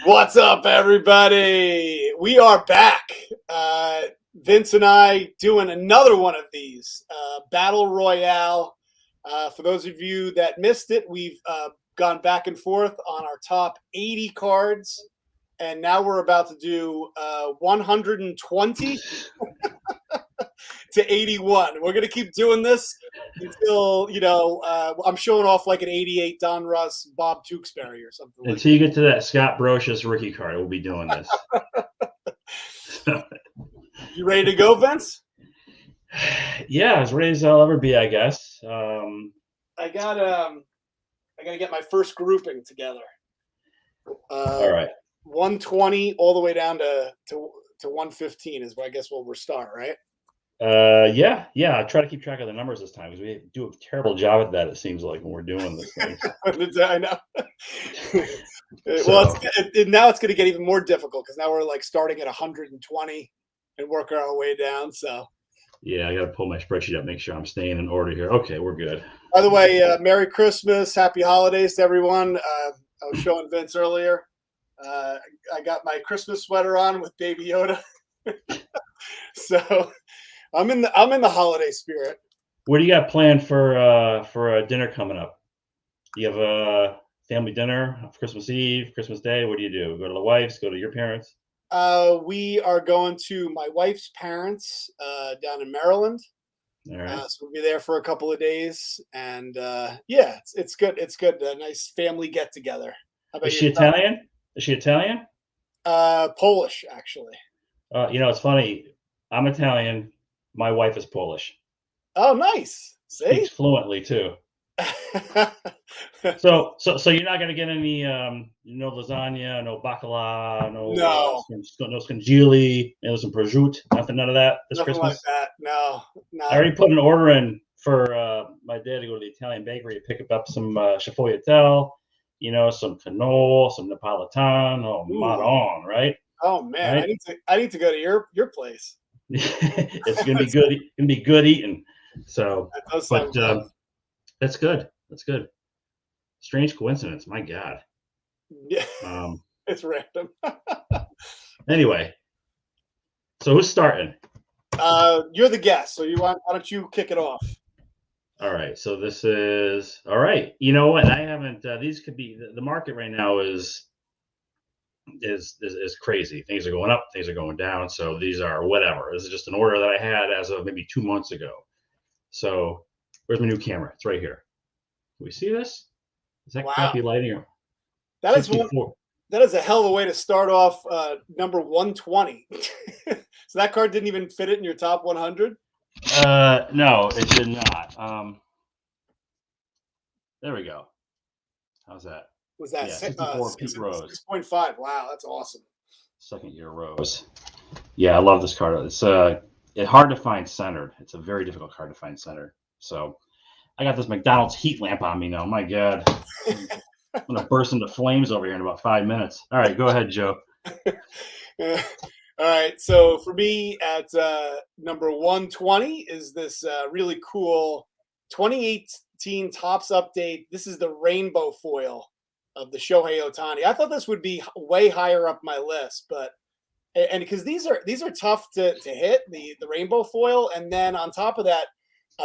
What's up, everybody? We are back. Vince and I doing another one of these Battle Royale. For those of you that missed it, we've gone back and forth on our top 80 cards, and now we're about to do 120 to 81. We're going to keep doing this until, I'm showing off like an 88 Don Russ, Bob Tewksbury or something. Until you get to that Scott Brocious rookie card, we'll be doing this. You ready to go, Vince? Yeah, as ready as I'll ever be, I guess. I gotta get my first grouping together. All right. 120 all the way down to 115 is, I guess, where we'll start, right? Yeah. I'll try to keep track of the numbers this time because we do a terrible job at that, it seems like, when we're doing this thing. I know. Well, now it's going to get even more difficult because now we're like starting at 120 and working our way down. So yeah, I got to pull my spreadsheet up, make sure I'm staying in order here. Okay, we're good. By the way, Merry Christmas, Happy Holidays to everyone. I was showing Vince earlier. I got my Christmas sweater on with Baby Yoda. So I'm in the holiday spirit. What do you got planned for a dinner coming up? Do you have a family dinner, Christmas Eve, Christmas Day? What do you do? Go to the wife's? Go to your parents? We are going to my wife's parents down in Maryland. All right. So we'll be there for a couple of days, and yeah, it's good. It's good. A nice family get together. Is she Italian? Is she Italian? Polish, actually. It's funny. I'm Italian. My wife is Polish. Oh, nice. Speaks fluently too. So you're not gonna get any no lasagna, no bacala, no scongili, some prosciutto, none of that this Nothing Christmas. Like that. No. I already put an order in for my dad to go to the Italian bakery to pick up some sfogliatelle, some cannoli, some Napolitan, Madon, right? Oh man, right? I need to go to your place. It's gonna be good. It's gonna be good eating. So, but that's good. That's good. Strange coincidence. My God. Yeah. It's random. Anyway, so who's starting? You're the guest, so why don't you kick it off? All right. So this is all right. You know what? I haven't. These could be the market right now is crazy. Things are going up. Things are going down. So these are whatever. This is just an order that I had as of maybe 2 months ago. So where's my new camera? It's right here. Can we see this? Is that crappy lighting? That is a hell of a way to start off number 120. So that card didn't even fit it in your top 100? No, it did not. There we go. How's that? Was that 64 Pete Rose? 6.5. Wow, that's awesome. Second year Rose. Yeah, I love this card. It's hard to find centered. It's a very difficult card to find centered. So I got this McDonald's heat lamp on me now. My God. I'm going to burst into flames over here in about 5 minutes. All right, go ahead, Joe. All right, so for me at number 120 is this really cool 2018 Topps update. This is the rainbow foil of the Shohei Ohtani. I thought this would be way higher up my list, but because these are tough to hit, the rainbow foil, and then on top of that,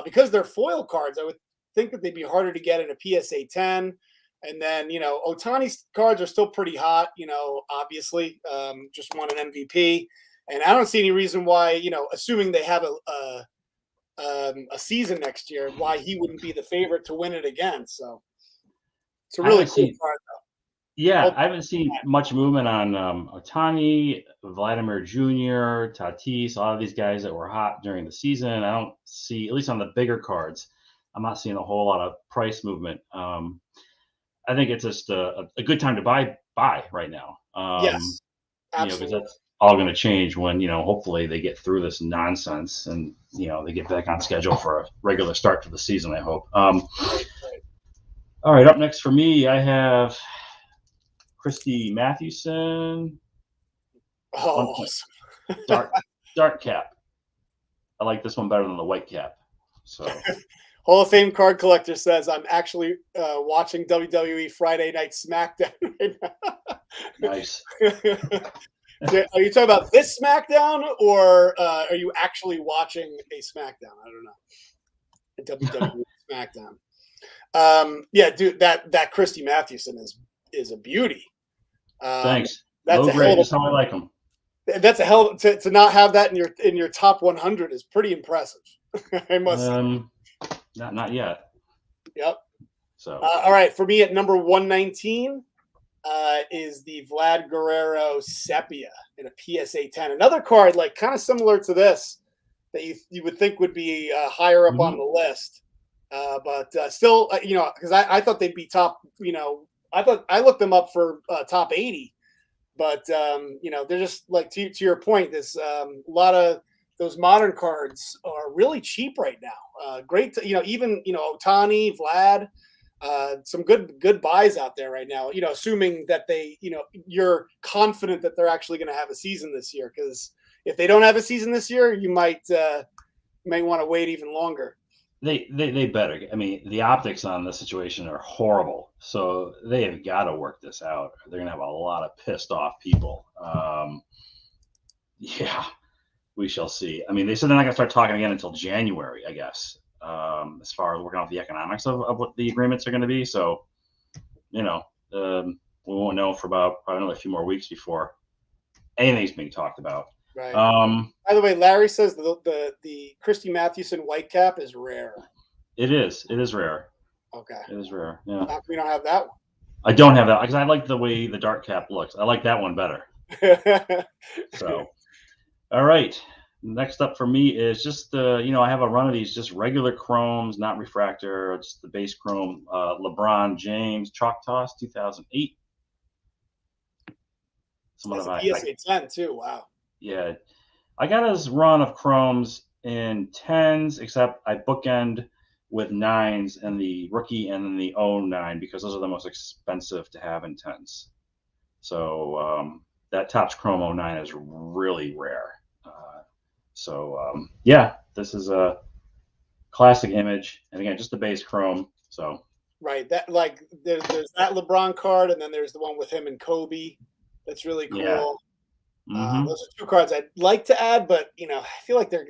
because they're foil cards, I would think that they'd be harder to get in a PSA 10. And then, Ohtani's cards are still pretty hot, obviously, just won an MVP. And I don't see any reason why, assuming they have a season next year, why he wouldn't be the favorite to win it again. So it's a really cool card, though. Yeah, I haven't seen much movement on Ohtani, Vladimir Jr., Tatis, a lot of these guys that were hot during the season. I don't see, at least on the bigger cards, I'm not seeing a whole lot of price movement. I think it's just a good time to buy right now. Yes, absolutely. Because that's all going to change when, hopefully they get through this nonsense and, they get back on schedule for a regular start to the season, I hope. All right, up next for me, I have Christy Mathewson. Oh, dark cap. I like this one better than the white cap. So Hall of Fame card collector says I'm actually watching WWE Friday Night Smackdown right now. Nice. So are you talking about this SmackDown, or are you actually watching a SmackDown? I don't know. A WWE SmackDown. Yeah, dude, that Christy Mathewson is a beauty. Thanks. That's Low a grade, hell just how I like them. That's a hell to not have that in your top 100 is pretty impressive. I must say. Not yet. Yep. So all right, for me at number 119 is the Vlad Guerrero Sepia in a PSA 10. Another card like kind of similar to this that you would think would be higher up on the list, but still, because I thought they'd be top. I looked them up for top 80, but they're just like to your point. There's a lot of those modern cards are really cheap right now. Great, even Otani, Vlad. Some good buys out there right now, assuming that you're confident that they're actually going to have a season this year. Because if they don't have a season this year, you might want to wait even longer. They better. I mean, the optics on this situation are horrible. So they have got to work this out. They're going to have a lot of pissed off people. Yeah, we shall see. I mean, they said they're not going to start talking again until January, I guess. As far as working out the economics of what the agreements are going to be. So, we won't know for about probably another few more weeks before anything's being talked about. Right. By the way, Larry says the Christy Mathewson white cap is rare. It is. It is rare. Okay. It is rare. Yeah. We don't have that one. I don't have that because I like the way the dark cap looks. I like that one better. So, all right. Next up for me is just I have a run of these just regular chromes, not refractor, just the base chrome. LeBron James Choctaws 2008. That's a PSA 10 too. Wow. Yeah, I got his run of chromes in 10s, except I bookend with 9s and the rookie and then the 09 because those are the most expensive to have in 10s. So that Topps Chrome 09 is really rare. This is a classic image, and again, just the base chrome. So right, that like there's that LeBron card, and then there's the one with him and Kobe. That's really cool. Yeah. Mm-hmm. Those are two cards I'd like to add, but I feel like they're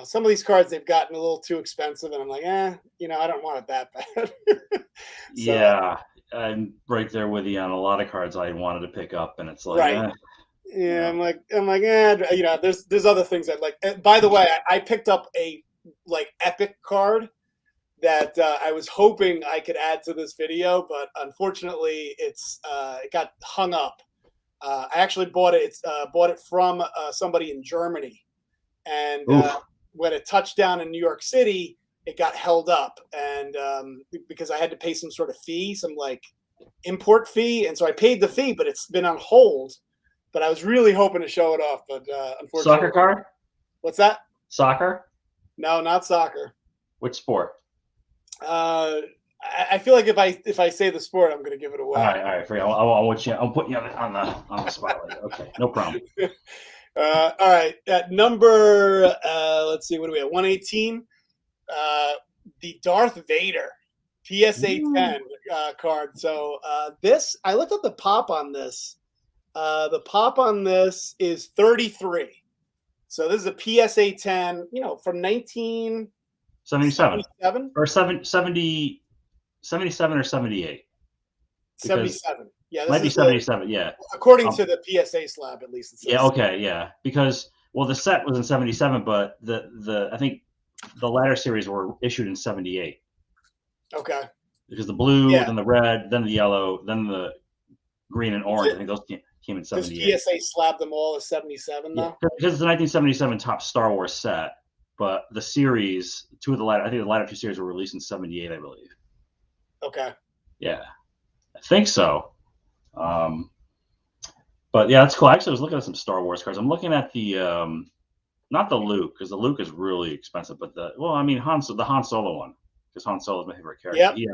some of these cards they've gotten a little too expensive, and I'm like, I don't want it that bad. Yeah, I'm right there with you on a lot of cards I wanted to pick up, and it's like, right. Yeah, I'm like, there's other things I'd like. By the way, I picked up a epic card that I was hoping I could add to this video, but unfortunately, it got hung up. I actually bought it from somebody in Germany, and when it touched down in New York City, it got held up, and because I had to pay some sort of fee, some import fee, and so I paid the fee, but it's been on hold. But I was really hoping to show it off, but unfortunately. Soccer card? What's that? Soccer? No, not soccer. Which sport? I feel like if I say the sport, I'm going to give it away. All right. I'll put you on the spotlight. Okay, no problem. All right, at number let's see, what do we have? 118. The Darth Vader PSA 10 card. So this, I looked at the pop on this. The pop on this is 33. So this is a PSA 10, from 1977 or 77 or 78. 77. Yeah, this might be 77. Yeah, according to the PSA slab, at least. It says. Yeah. Okay. Yeah, because the set was in 77, but the I think the latter series were issued in 78. Okay. Because the blue, then the red, then the yellow, then the green and orange. I think those came in 78. Does PSA slab them all as 77 though? Yeah, because it's the 1977 Top Star Wars set, but the series, I think the latter two series were released in 78, I believe. Okay. Yeah, I think so. But yeah, that's cool. Actually, I was looking at some Star Wars cards. I'm looking at the not the Luke, because the Luke is really expensive, but the Han Solo one, because Han Solo is my favorite character. Yep.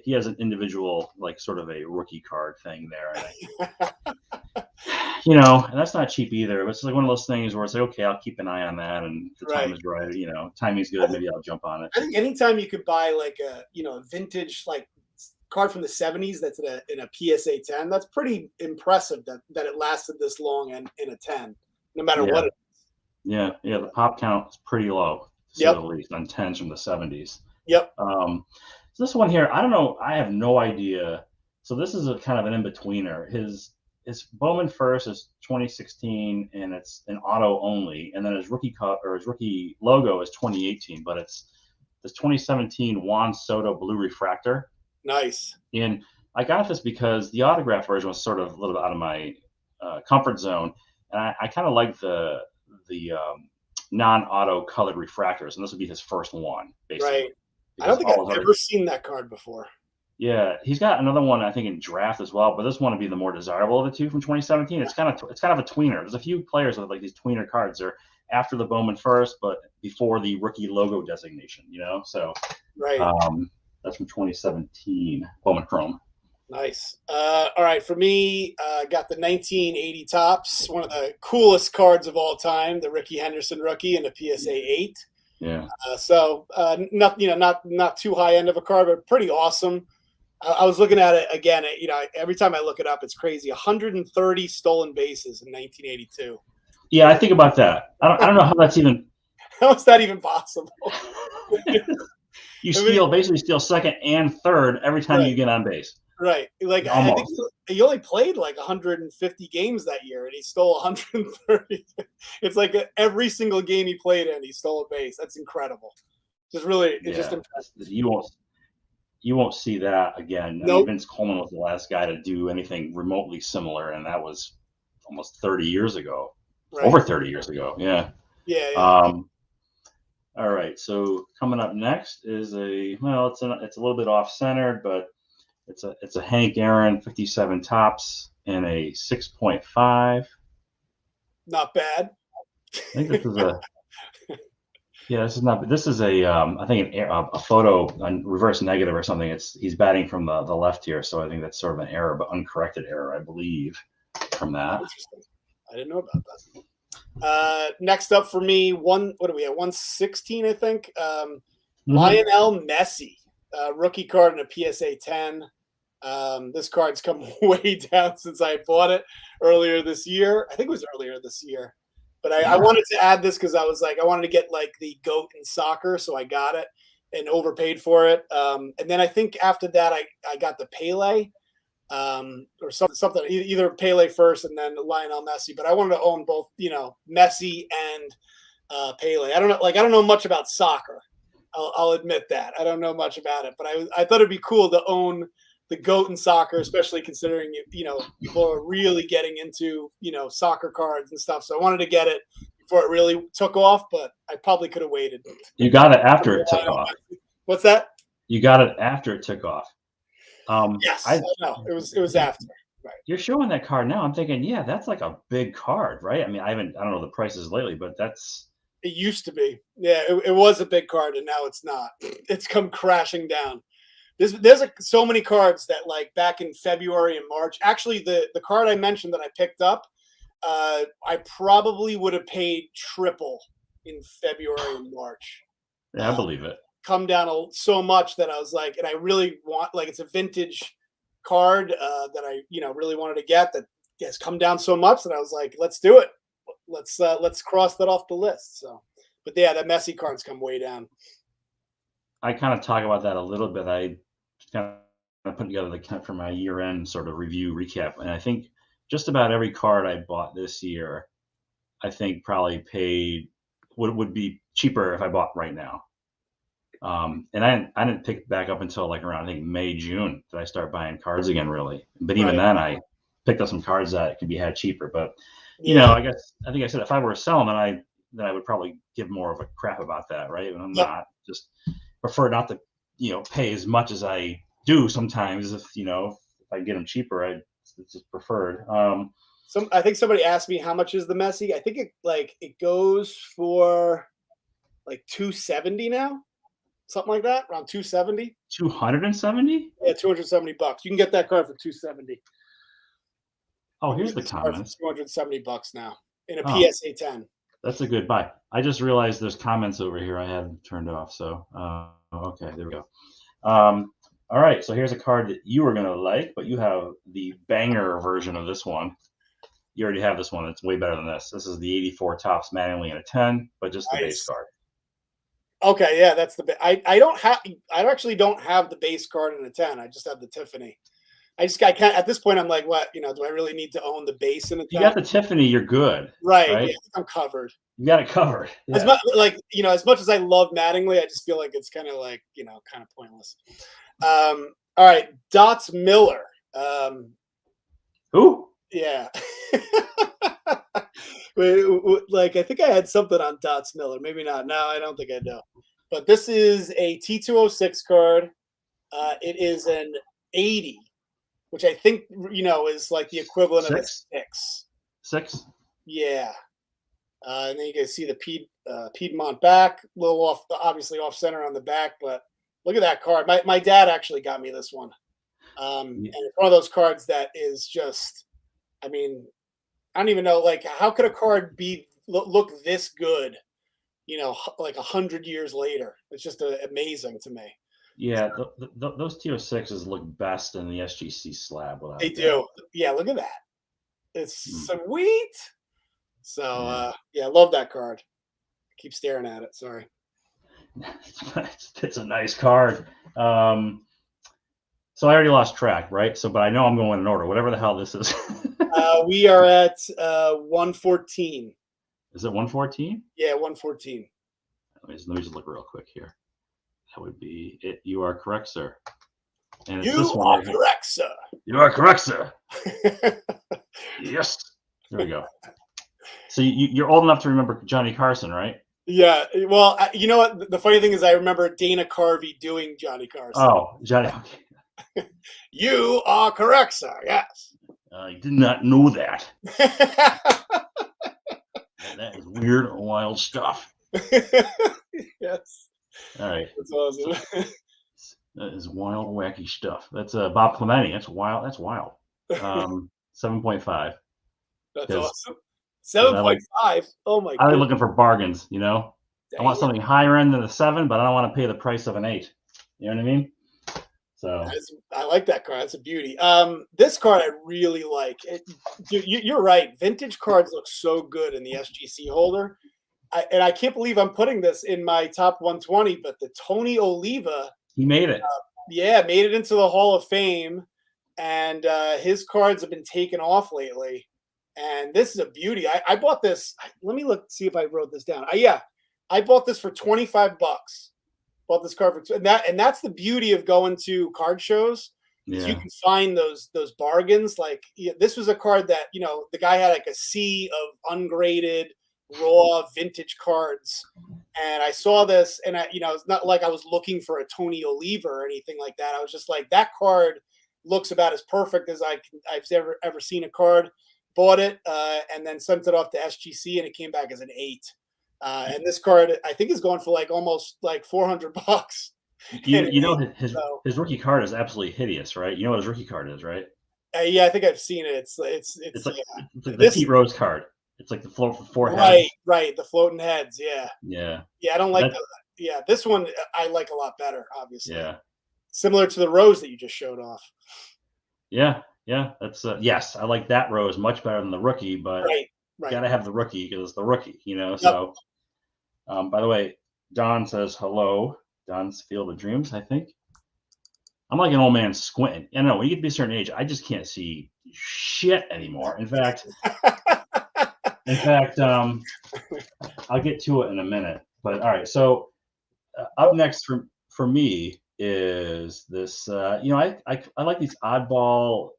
He has an individual, sort of a rookie card thing there. you know, and that's not cheap either. But it's like one of those things where it's like, okay, I'll keep an eye on that, and if the time Right. is right, you know, timing's good, maybe I'll jump on it. I think anytime you could buy like a a vintage like card from the 70s that's in a PSA 10, that's pretty impressive that it lasted this long in a 10, no matter Yeah, what it is. yeah. The pop count is pretty low, to say the Yep. least, on tens from the 70s. Yep. So this one here, I don't know. I have no idea. So this is a kind of an in-betweener. His Bowman first is 2016, and it's an auto only, and then his rookie cut or his rookie logo is 2018, but it's this 2017 Juan Soto blue refractor. Nice. And I got this because the autograph version was sort of a little bit out of my comfort zone, and I kind of like the non-auto colored refractors, and this would be his first one, basically. Right. I don't think I've ever seen that card before. Yeah, he's got another one I think in draft as well, but this one would be the more desirable of the two from 2017. It's kind of a tweener. There's a few players with like these tweener cards. They're after the Bowman first, but before the rookie logo designation. You know, so Right. That's from 2017 Bowman Chrome. Nice. All right, for me, got the 1980 Topps, one of the coolest cards of all time, the Ricky Henderson rookie and a PSA 8. Yeah. Not too high end of a card, but pretty awesome. I was looking at it again. Every time I look it up, it's crazy. 130 stolen bases in 1982. Yeah, I think about that. I don't know how that's even. How is that even possible? You basically steal second and third every time you get on base. Right. Like I think he only played like 150 games that year, and he stole 130. It's like every single game he played in, he stole a base. That's incredible. Just really, it's just impressive. You won't see that again. Nope. I mean, Vince Coleman was the last guy to do anything remotely similar, and that was almost 30 years ago. Right. Over 30 years ago. Yeah. Yeah. All right. So coming up next is it's a little bit off centered, but it's a Hank Aaron 57 Topps in a 6.5. Not bad. I think this is a. Yeah, this is not. This is I think a photo, a reverse negative or something. He's batting from the left here, so I think that's sort of an error, but uncorrected error, I believe, from that. I didn't know about that. Next up for me, what are we at? 116, I think. Lionel Messi, rookie card in a PSA 10. This card's come way down since I bought it earlier this year. I think it was earlier this year. But I wanted to add this because I was like, I wanted to get like the GOAT in soccer, so I got it and overpaid for it. And then I think after that, I got the Pele or something, either Pele first and then Lionel Messi. But I wanted to own both, Messi and Pele. I don't know much about soccer. I'll admit that. I don't know much about it, but I thought it'd be cool to own the GOAT in soccer, especially considering people are really getting into soccer cards and stuff. So I wanted to get it before it really took off, but I probably could have waited. You got it after it took off. What's that? You got it after it took off. Yes, I know. It was after. Right. You're showing that card now. I'm thinking, yeah, that's like a big card, right? I mean, I don't know the prices lately, but that's. It used to be. Yeah, it was a big card, and now it's not. It's come crashing down. There's so many cards that like back in February and March. Actually, the card I mentioned that I picked up, I probably would have paid triple in February and March. Yeah, I believe it. Come down so much that I was like, and I really want, like, it's a vintage card that I really wanted to get, that has come down so much that I was like, let's do it. Let's cross that off the list. So, but yeah, that Messi card's come way down. I kind of talk about that a little bit. I kind of put together for my year-end sort of review recap, and I think just about every card I bought this year, I think probably paid would be cheaper if I bought right now. And I didn't pick back up until like around I think May, June that I start buying cards again, really. But even then, I picked up some cards that could be had cheaper. But I think I said if I were to sell them, then I would probably give more of a crap about that, right? And I'm not. Just prefer not to pay as much as I do sometimes. If I get them cheaper, it's just preferred. I think somebody asked me how much is the Messi. I think it goes for like $270 now, something like that, around $270. 270? Yeah, $270. You can get that card for $270. Oh, You can here's get the this card for comments. $270 now in a Oh, PSA 10. that's a good buy. I just realized there's comments over here I had turned off. So, okay, there we go. All right, so here's a card that you were gonna like, but you have the banger version of this one. You already have this one. It's way better than this. This is the 84 tops manually in a 10, but just the base Nice. card. Okay, yeah, that's the. I don't have. I actually don't have the base card in a 10. I just have the Tiffany. I can't at this point. I'm like, what? Do I really need to own the base in a You 10? got the Tiffany, you're good, Right. right? Yeah, I'm covered. You got it covered. As Yeah. much as much as I love Mattingly, I just feel like it's kind of like kind of pointless. All right, Dots Miller. Who? Yeah. Like I think I had something on Dots Miller. Maybe not. No, I don't think I do. But this is a T206 card. It is an 80, which I think is like the equivalent of a 6. 6? Yeah. And then you can see the Piedmont back, a little off, obviously off center on the back, but look at that card. My dad actually got me this one. And it's one of those cards that is just, I mean, I don't even know, like, how could a card look this good, like 100 years later? It's just amazing to me. Yeah, those T06s look best in the SGC slab. They do. Yeah, look at that. It's sweet. So, yeah, I love that card. Keep staring at it. Sorry. It's a nice card. So I already lost track, right? So, but I know I'm going in order. Whatever the hell this is. We are at 114. Is it 114? Yeah, 114. Let me just look real quick here. That would be it. You are correct, sir. And it's You this one are right here. correct, sir. You are correct, sir. Yes. There we go. So you're old enough to remember Johnny Carson, right? Yeah. Well, you know what? The funny thing is, I remember Dana Carvey doing Johnny Carson. Oh, Johnny. Okay. You are correct, sir. Yes. I did not know that. That is weird and wild stuff. Yes. All right. That's awesome. That is wild, wacky stuff. That's Bob Clementi. That's wild. That's wild. 7.5. That's awesome. 7.5. Oh my god. I like looking for bargains, Dang. I want something higher end than a 7, but I don't want to pay the price of an 8. You know what I mean? So I like that card. That's a beauty. This card I really like. You're right. Vintage cards look so good in the SGC holder. And I can't believe I'm putting this in my top 120, but the Tony Oliva. He made it. Made it into the Hall of Fame. And his cards have been taken off lately. And this is a beauty. I bought this. Let me see if I wrote this down. I bought this for $25. Bought this card for and that's the beauty of going to card shows. Yeah. You can find those bargains. Like this was a card that the guy had like a sea of ungraded raw vintage cards, and I saw this, and it's not like I was looking for a Tony Oliva or anything like that. I was just like, that card looks about as perfect as I've ever seen a card. Bought it and then sent it off to SGC, and it came back as an 8. And this card, I think, is going for like almost like $400. His rookie card is absolutely hideous, right? You know what his rookie card is, right? Yeah, I think I've seen it. It's like the Pete Rose card. It's like the float for 4 heads. Right, the floating heads. Yeah. I don't like that. Yeah, this one I like a lot better, obviously. Yeah. Similar to the Rose that you just showed off. Yeah, that's yes, I like that Rose much better than the rookie, but right. Gotta have the rookie because it's the rookie, So, by the way, Don says hello. Don's Field of Dreams, I think. I'm like an old man squinting. I know when you get to be a certain age, I just can't see shit anymore. In fact, I'll get to it in a minute. But all right, so up next for me is this. I like these oddball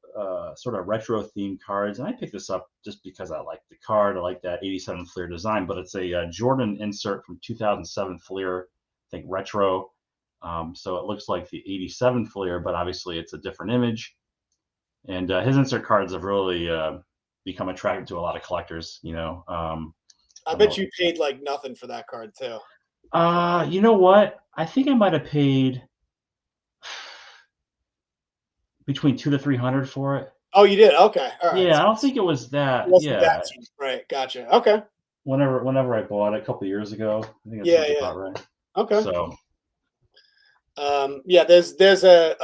sort of retro themed cards, and I picked this up just because I like the card. I like that 87 Fleer design, but it's a Jordan insert from 2007 Fleer, I think retro. So it looks like the 87 Fleer, but obviously it's a different image. And his insert cards have really become attractive to a lot of collectors. I bet you paid like nothing for that card too. You know what? I think I might have paid between $200 to $300 for it. Oh, you did? Okay. All right. Yeah, So I don't think it was it that. wasn't that Yeah, cheap. Right. Gotcha. Okay. whenever I bought it a couple years ago, I think that Yeah. sounds Yeah. about right. Okay. So Yeah, there's a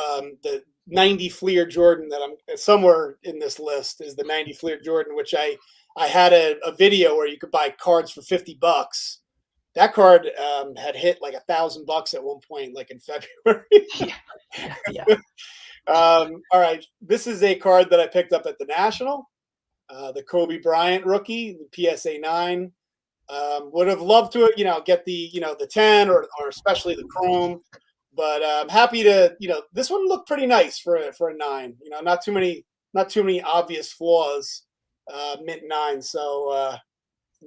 the 90 Fleer Jordan that I'm somewhere in this list is the 90 Fleer Jordan, which I had a video where you could buy cards for $50. That card had hit like $1,000 at one point, like in February. yeah, yeah, yeah. All right, this is a card that I picked up at the National, the Kobe Bryant rookie, the PSA 9. Would have loved to, get the, the 10 or especially the chrome, but I'm happy to, this one looked pretty nice for a 9. Not too many obvious flaws. Mint 9, so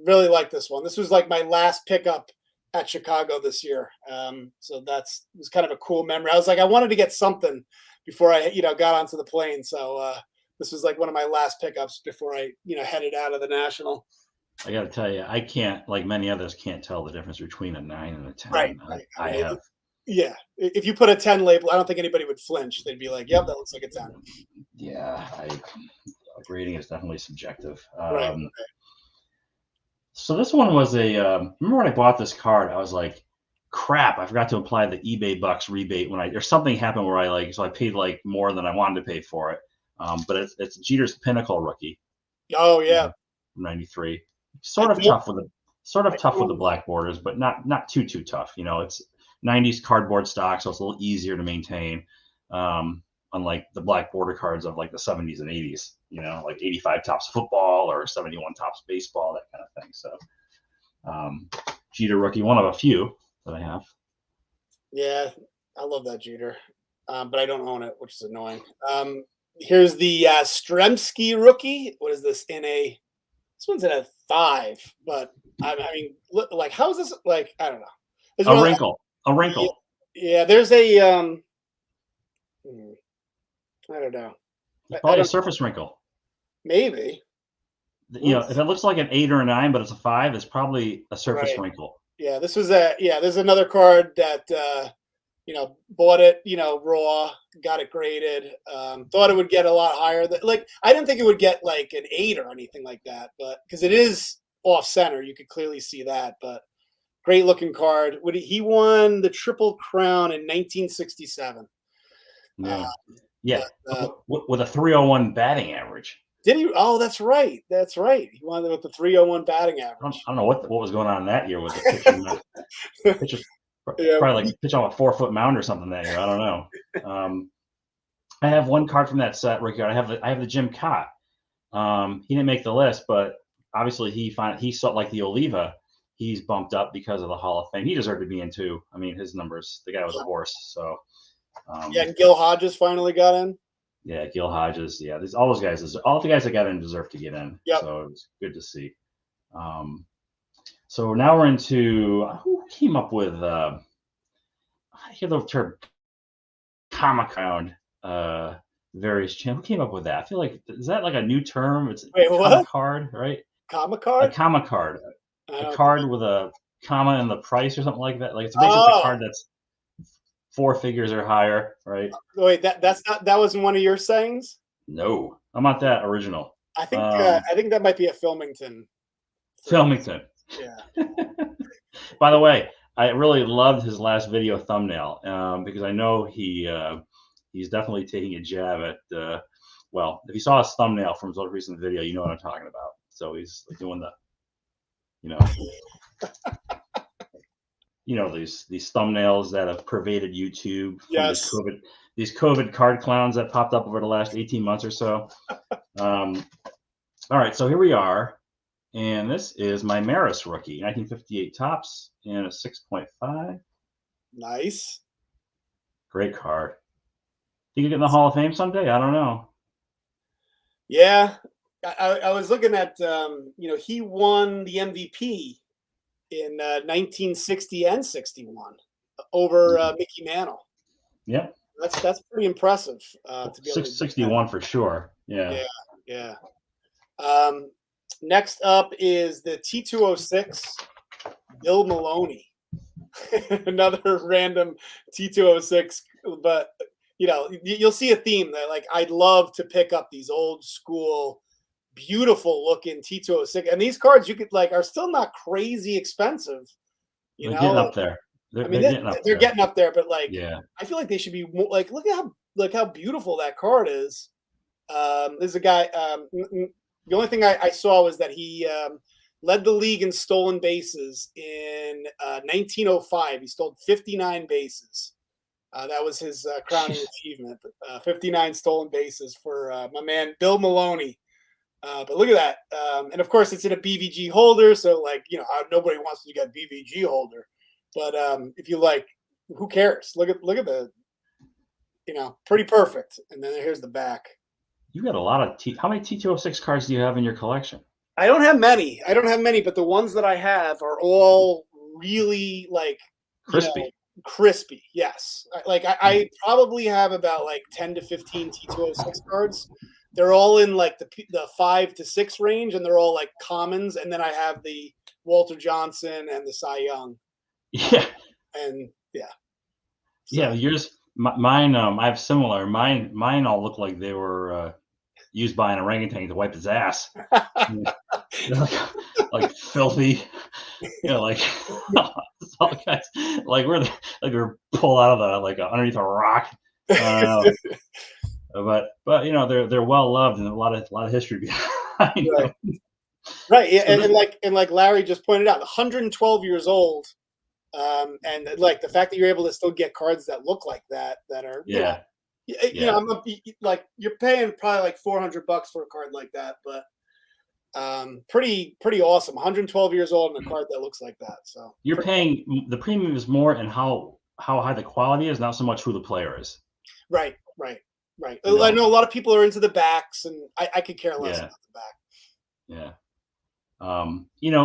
really like this one. This was like my last pickup at Chicago this year, so it was kind of a cool memory. I was like, I wanted to get something before I, got onto the plane, so this was like one of my last pickups before I, headed out of the National. I got to tell you, I can't, like many others, can't tell the difference between a 9 and a 10. Right, right. I have. Yeah, if you put a 10 label, I don't think anybody would flinch. They'd be like, "Yep, that looks like a 10." Yeah, grading is definitely subjective. Right. So this one was remember when I bought this card, I was like, crap, I forgot to apply the eBay bucks rebate or something happened where I paid like more than I wanted to pay for it. But it's Jeter's Pinnacle rookie. Oh yeah. 93. Sort of tough with the black borders, but not too tough. It's 90s cardboard stock, so it's a little easier to maintain. Unlike the black border cards of like the 70s and 80s, like 85 tops football or 71 tops baseball, that kind of thing. So Jeter rookie, one of a few that I have. Yeah, I love that Jeter, but I don't own it, which is annoying. Here's the Stremski rookie. What is this in a? This one's in a 5, but I mean, like, how is this? Like, I don't know. There's A wrinkle. Yeah, there's a I don't know. It's probably a surface wrinkle. Maybe. If it looks like an 8 or a 9, but it's a 5, it's probably a surface wrinkle. Yeah, this was there's another card that bought it, raw, got it graded. Thought it would get a lot higher. I didn't think it would get like an 8 or anything like that, but because it is off center, you could clearly see that. But great looking card. He won the Triple Crown in 1967. Yeah, with a 301 batting average. Did he? Oh, that's right. That's right. He won with the 301 batting average. I don't know what was going on that year with the pitchers. Probably like pitch on a 4-foot mound or something that year. I don't know. I have one card from that set, Ricky. I have the Jim Cott. He didn't make the list, but obviously he saw like the Oliva. He's bumped up because of the Hall of Fame. He deserved to be in too. I mean, his numbers. The guy was a horse. So. And Gil Hodges finally got in. Yeah, Gil Hodges. Yeah, all the guys that got in deserve to get in. Yep. So it was good to see. So now we're into who came up with I hear the term Comic-Con various channel. Who came up with that? I feel like is that like a new term? It's what? Card, right? Comic card? A comic card. A card with a comma in the price or something like that. Like it's basically a card that's 4 figures or higher, right? Wait, that wasn't one of your sayings? No, I'm not that original. I think that might be a Filmington. Filmington. Yeah. By the way, I really loved his last video thumbnail because I know he's definitely taking a jab at well, if you saw his thumbnail from his most recent video, you know what I'm talking about. So he's like doing the these thumbnails that have pervaded YouTube. Yes. These COVID card clowns that popped up over the last 18 months or so. All right, so here we are. And this is my Maris rookie, 1958 tops and a 6.5. Nice. Great card. Think you get in the Hall of Fame someday? I don't know. Yeah. I was looking at, he won the MVP in 1960 and 61 over Mickey Mantle. Yeah. That's pretty impressive. To be able to 61 for sure. Yeah. Yeah. Next up is the T206 Bill Maloney. Another random T206, but you'll see a theme that like I'd love to pick up these old school, beautiful looking T206, and these cards you could like are still not crazy expensive. They're getting up there. I mean, They're getting up they're there. getting up there, but like, Yeah. I feel like they should be more, like, look how beautiful that card is. There's a guy. The only thing I saw was that he led the league in stolen bases in 1905. He stole 59 bases. That was his crowning achievement. 59 stolen bases for my man Bill Maloney. But look at that, and of course it's in a BVG holder, so like nobody wants to get BVG holder. But if you like, who cares? Look at the, pretty perfect. And then here's the back. You got a lot of how many T206 cards do you have in your collection? I don't have many. But the ones that I have are all really like crispy. Crispy, yes. I probably have about like 10 to 15 T206 cards. They're all in like the 5 to 6 range, and they're all like commons. And then I have the Walter Johnson and the Cy Young. Yeah. And yeah. So. Yeah, yours, mine. I have similar. Mine all look like they were used by an orangutan to wipe his ass. like filthy. Like all the guys, like we're pulled out of underneath a rock. But they're well loved and a lot of history behind them. Right. Yeah, so and like Larry just pointed out, 112 years old, and like the fact that you're able to still get cards that look like that are like you're paying probably like $400 for a card like that, but pretty awesome. 112 years old and a card that looks like that. So you're paying, the premium is more in how high the quality is, not so much who the player is. Right. I know a lot of people are into the backs, and I could care less about the back. Yeah.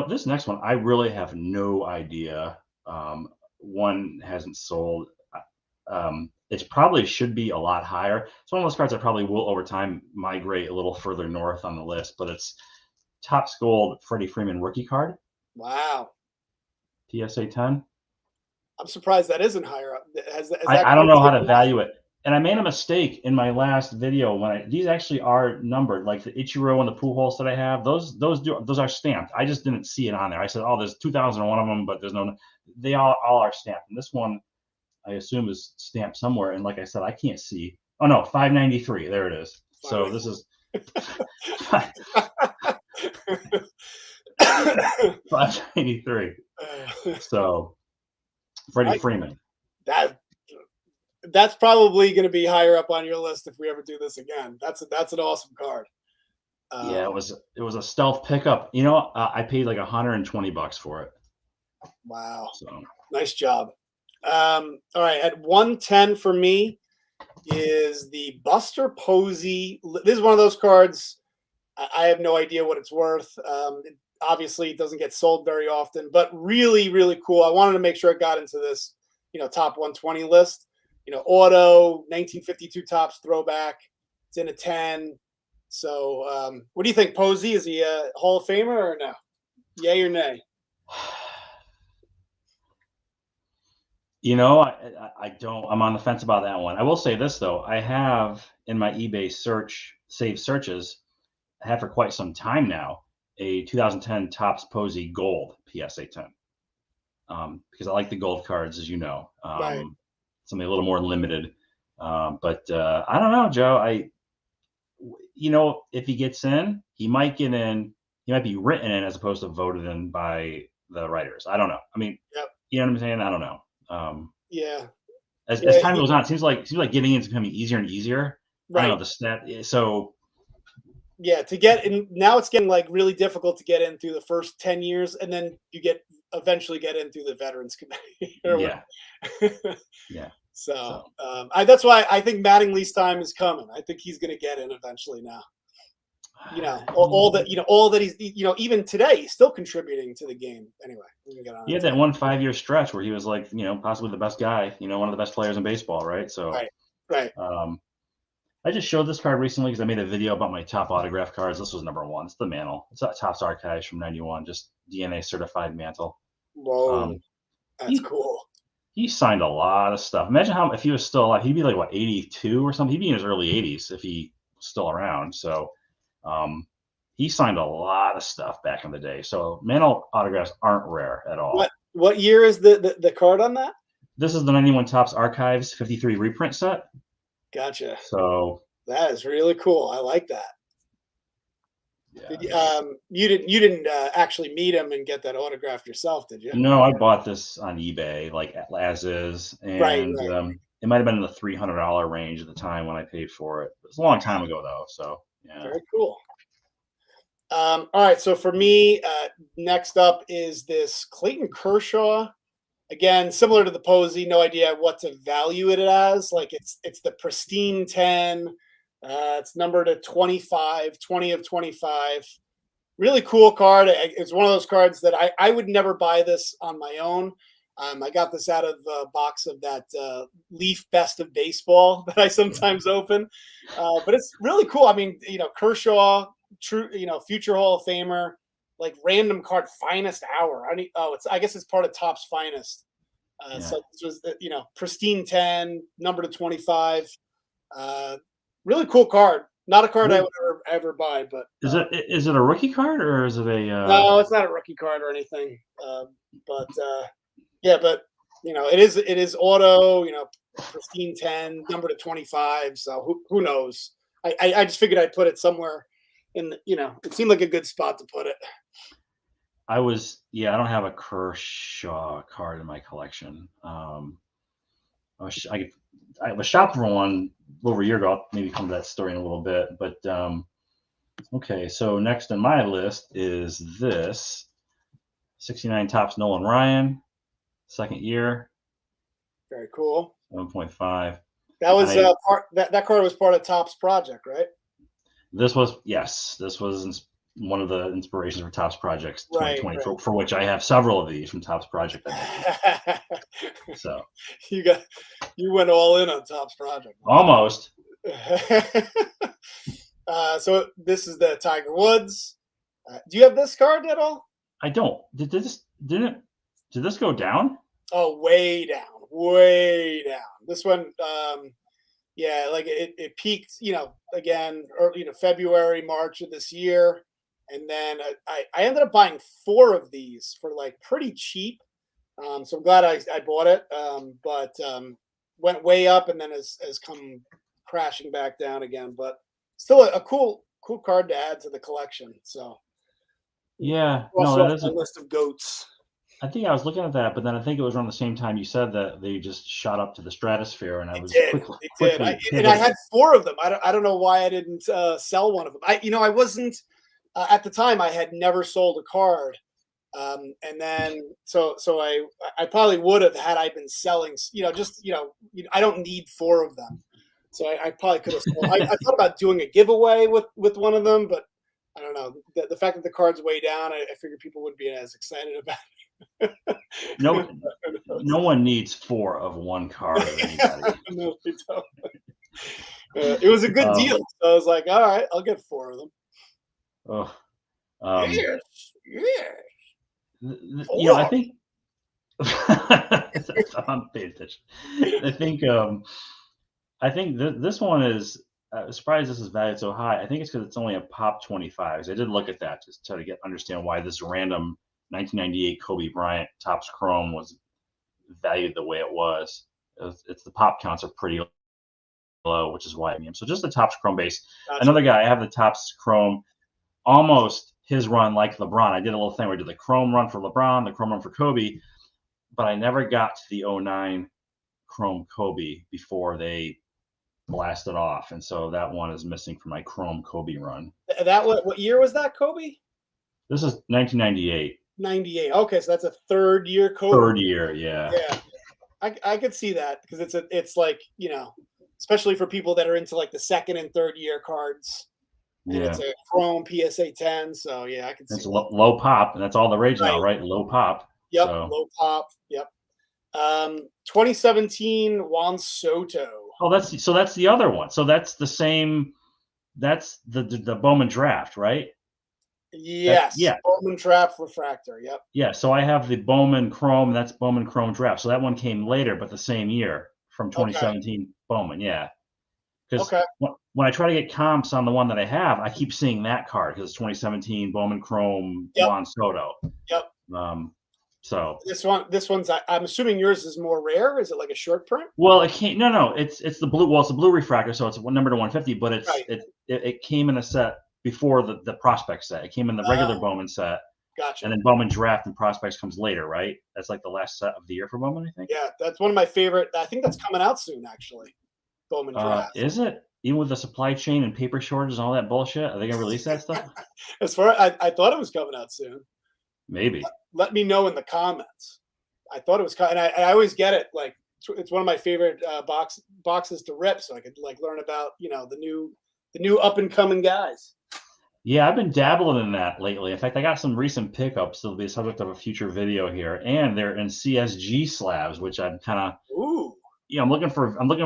This next one, I really have no idea. One hasn't sold. It probably should be a lot higher. It's one of those cards that probably will over time migrate a little further north on the list, but it's Topps Gold Freddie Freeman rookie card. Wow. PSA 10. I'm surprised that isn't higher up. I don't know how to value it. And I made a mistake in my last video when these actually are numbered, like the Ichiro and the Pujols that I have. Those are stamped. I just didn't see it on there. I said, oh, there's 2,001 of them, but there's no. They all are stamped. And this one, I assume, is stamped somewhere. And like I said, I can't see. Oh no, 593. There it is. So this is 593. So Freddie Freeman. That's probably going to be higher up on your list if we ever do this again. That's an awesome card. Yeah, it was a stealth pickup. I paid like $120 for it. Wow. So nice job. All right, at 110 for me is the Buster Posey. This is one of those cards. I have no idea what it's worth. Obviously, it doesn't get sold very often, but really, really cool. I wanted to make sure it got into this, top 120 list. Auto 1952 Topps throwback. It's in a 10. So, what do you think, Posey? Is he a Hall of Famer or no? Yay or nay? I don't. I'm on the fence about that one. I will say this though. I have in my eBay saved searches, I have for quite some time now, a 2010 Topps Posey Gold PSA 10. Because I like the gold cards, as you know. Right. Something a little more limited. But I don't know, Joe. If he gets in, he might get in. He might be written in as opposed to voted in by the writers. I don't know. I mean, You know what I'm saying? I don't know. As time goes on, it seems like getting in is becoming easier and easier. Right. I don't know the stat. So. Yeah, to get in now, it's getting like really difficult to get in through the first 10 years, and then you eventually get in through the Veterans Committee. Yeah. So that's why I think Mattingly's time is coming. I think he's going to get in eventually now. All that he's, even today, he's still contributing to the game. Anyway, he had that 1 5-year stretch where he was like, possibly the best guy, one of the best players in baseball, right? So, right. I just showed this card recently because I made a video about my top autograph cards. This was number 1. It's the mantle. It's Topps Archives from '91, just DNA certified mantle. Whoa, that's cool. he signed a lot of stuff. Imagine how if he was still alive, he'd be like what 82 or something. He'd be in his early 80s if he was still around. So he signed a lot of stuff back in the day. So Mantle autographs aren't rare at all. What year is the card on that? This is the 91 Topps Archives 53 reprint set. Gotcha. So that is really cool. I like that. Yeah. You didn't actually meet him and get that autographed yourself, did you? No, I bought this on eBay, like as is, and Right. It might have been in the $300 range at the time when I paid for it. It was a long time ago, though. So yeah. Very cool. All right, so for me, next up is this Clayton Kershaw. Again, similar to the Posey, no idea what to value it as. Like it's the pristine 10. It's numbered at 25, 20 of 25. Really cool card. It's one of those cards that I would never buy this on my own. I got this out of a box of that Leaf Best of Baseball that I sometimes open. But it's really cool. I mean, Kershaw, true, future Hall of Famer, like random card, finest hour. I guess it's part of Topps finest. So this was, pristine 10, number to 25. Really cool card. Not a card I would ever buy, but is it a rookie card or is it a? No, it's not a rookie card or anything. But it is auto. Pristine 10, number to 25. So who knows? I just figured I'd put it somewhere in it seemed like a good spot to put it. I don't have a Kershaw card in my collection. I was shopping for one over a year ago. I'll maybe come to that story in a little bit. But okay, so next on my list is this 69 Topps Nolan Ryan, second year. Very cool. 1.5. That was that card was part of Topps project, right? This was one of the inspirations for Topps Projects 2020, right. For which I have several of these from Topps Project. So you went all in on Topps Project. Almost. So this is the Tiger Woods. Do you have this card at all? I don't. Did this go down? Oh, way down. This one, like it peaked, again, or February, March of this year. And then I ended up buying 4 of these for like pretty cheap. So I'm glad I bought it. But went way up and then has come crashing back down again. But still a cool card to add to the collection. So yeah, that is a list of goats. I think I was looking at that, but then I think it was around the same time you said that they just shot up to the stratosphere, and I was quickly. And I had 4 of them. I don't know why I didn't sell one of them. I wasn't. At the time, I had never sold a card, and then so I probably would have had I been selling. I don't need 4 of them, so I probably could have sold. I thought about doing a giveaway with one of them, but I don't know. The fact that the card's way down, I figured people wouldn't be as excited about it. No one needs 4 of one card of anybody. No, they don't. It was a good deal, so I was like, all right, I'll get 4 of them. Oh, yes. I think I'm paying attention. I think this one is. I'm surprised this is valued so high. I think it's because it's only a pop 25. I did look at that just to understand why this random 1998 Kobe Bryant Topps Chrome was valued the way it was. It's the pop counts are pretty low, which is why I mean. So just the Topps Chrome base. Gotcha. Another guy, I have the Topps Chrome, almost his run like LeBron. I did a little thing where I did the Chrome run for LeBron, the Chrome run for Kobe, but I never got to the 09 Chrome Kobe before they blasted off, and so that one is missing from my Chrome Kobe run. That what year was that, Kobe? This is 1998. 98. Okay, so that's a third year Kobe. Third year, yeah. Yeah, I could see that because it's like especially for people that are into like the second and third year cards. And it's a Chrome PSA 10, so yeah, I can see. It's low pop, and that's all the rage now, right? Low pop. Yep, so. Low pop. Yep. 2017 Juan Soto. Oh, that's the other one. So that's the same. That's the Bowman draft, right? Yes, Yeah, Bowman Trap Refractor. Yep. yeah. So I have the Bowman Chrome. That's Bowman Chrome Draft. So that one came later, but the same year from Okay. 2017 Bowman. Yeah, because Okay. when I try to get comps on the one that I have, I keep seeing that card because it's 2017 Bowman Chrome Yep. Juan Soto. Yep. So This one's. I'm assuming yours is more rare. Is it like a short print? well, it can't. No, it's the blue. Well, it's a blue refractor, so it's one number to 150. But Right. it came in a set before the prospect set. It came in the regular Oh, Bowman set, gotcha. and then Bowman Draft and Prospects comes later, right? That's like the last set of the year for Bowman, I think. Yeah, that's one of my favorite. I think that's coming out soon, actually. Bowman Draft. Is it? Even with the supply chain and paper shortages and all that bullshit, are they gonna release that stuff? As far I thought it was coming out soon. Maybe. Let me know in the comments. I thought it was coming. And I always get it. Like it's one of my favorite boxes to rip, so I could like learn about the new up and coming guys. Yeah, I've been dabbling in that lately. In fact, I got some recent pickups that'll be the subject of a future video here, and they're in CSG slabs, which I'm kind of, Ooh. I'm looking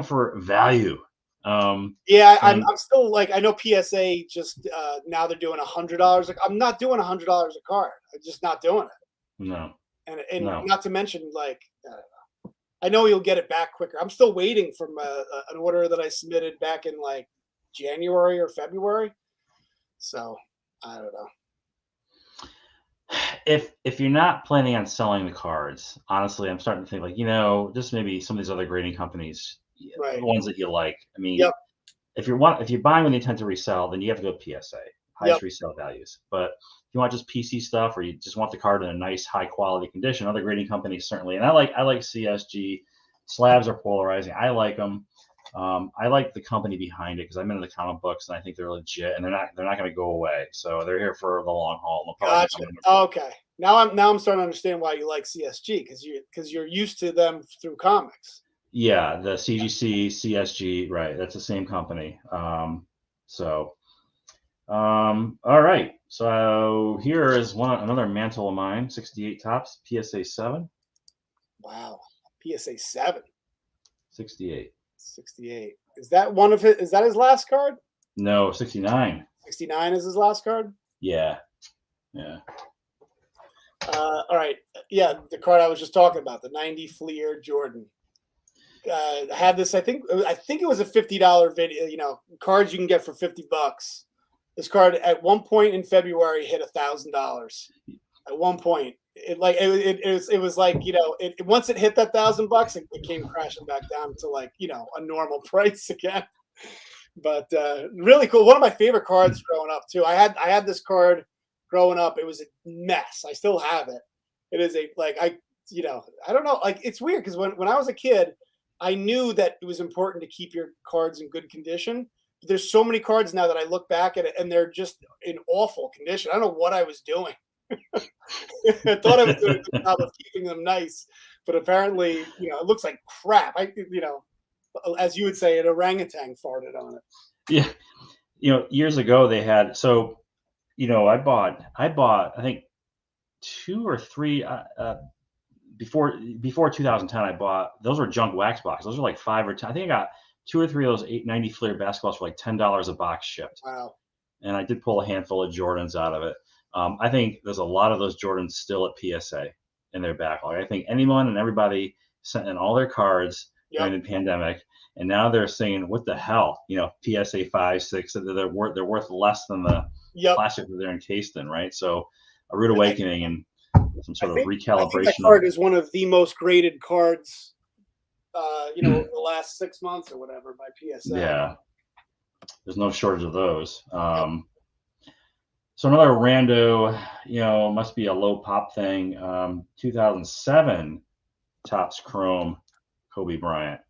for value. Yeah, I'm And still like I know PSA just now they're doing $100. Like I'm not doing $100 a card. I'm just not doing it. no, And no. not to mention like I know you'll get it back quicker. I'm still waiting from an order that I submitted back in like January or February. So I don't know. If you're not planning on selling the cards, honestly, I'm starting to think like, just maybe some of these other grading companies, the Right. ones that you like. I mean, Yep. if you're buying with the intent to resell, then you have to go PSA, Yep. highest resale values. But if you want just PC stuff or you just want the card in a nice high quality condition, other grading companies certainly. And I like CSG. Slabs are polarizing. I like them. I like the company behind it because I'm into the comic books and I think they're legit and they're not going to go away. So they're here for the long haul. They'll probably Gotcha. Okay. Now I'm starting to understand why you like CSG because you're used to them through comics. Yeah, the CGC, CSG, right. That's the same company. All right. So here is another mantle of mine, 68 tops, PSA 7. Wow. PSA 7. 68. 68. Is that one of his? Is that his last card? No, 69. 69 is his last card. Yeah. Yeah. All right. Yeah, the card I was just talking about, the 90 Fleer Jordan. I had this. I think it was a $50 video. Cards you can get for $50. This card at one point in February hit $1,000. At one point, it was like once it hit that $1,000, it came crashing back down to like a normal price again. But really cool. One of my favorite cards growing up too. I had this card growing up. It was a mess. I still have it. It is I don't know. Like it's weird because when I was a kid, I knew that it was important to keep your cards in good condition. But there's so many cards now that I look back at it and they're just in awful condition. I don't know what I was doing. I thought I was doing a good job of keeping them nice, but apparently, it looks like crap. As you would say, an orangutan farted on it. Yeah. Years ago they had, I bought I think 2 or 3 before 2010. I bought, those were junk wax boxes. Those were like 5 or 10. I think I got 2 or 3 of those 890 Fleer basketballs for like $10 a box shipped. Wow. And I did pull a handful of Jordans out of it. I think there's a lot of those Jordans still at PSA in their backlog. I think anyone and everybody sent in all their cards during the pandemic, and now they're saying, "What the hell?" PSA 5, 6. They're worth less than the plastic that they're encased in, right? So a rude awakening and some sort of recalibration. I think that card is one of the most graded cards, over the last 6 months or whatever by PSA. Yeah, there's no shortage of those. So another rando, must be a low pop thing. 2007 Topps Chrome Kobe Bryant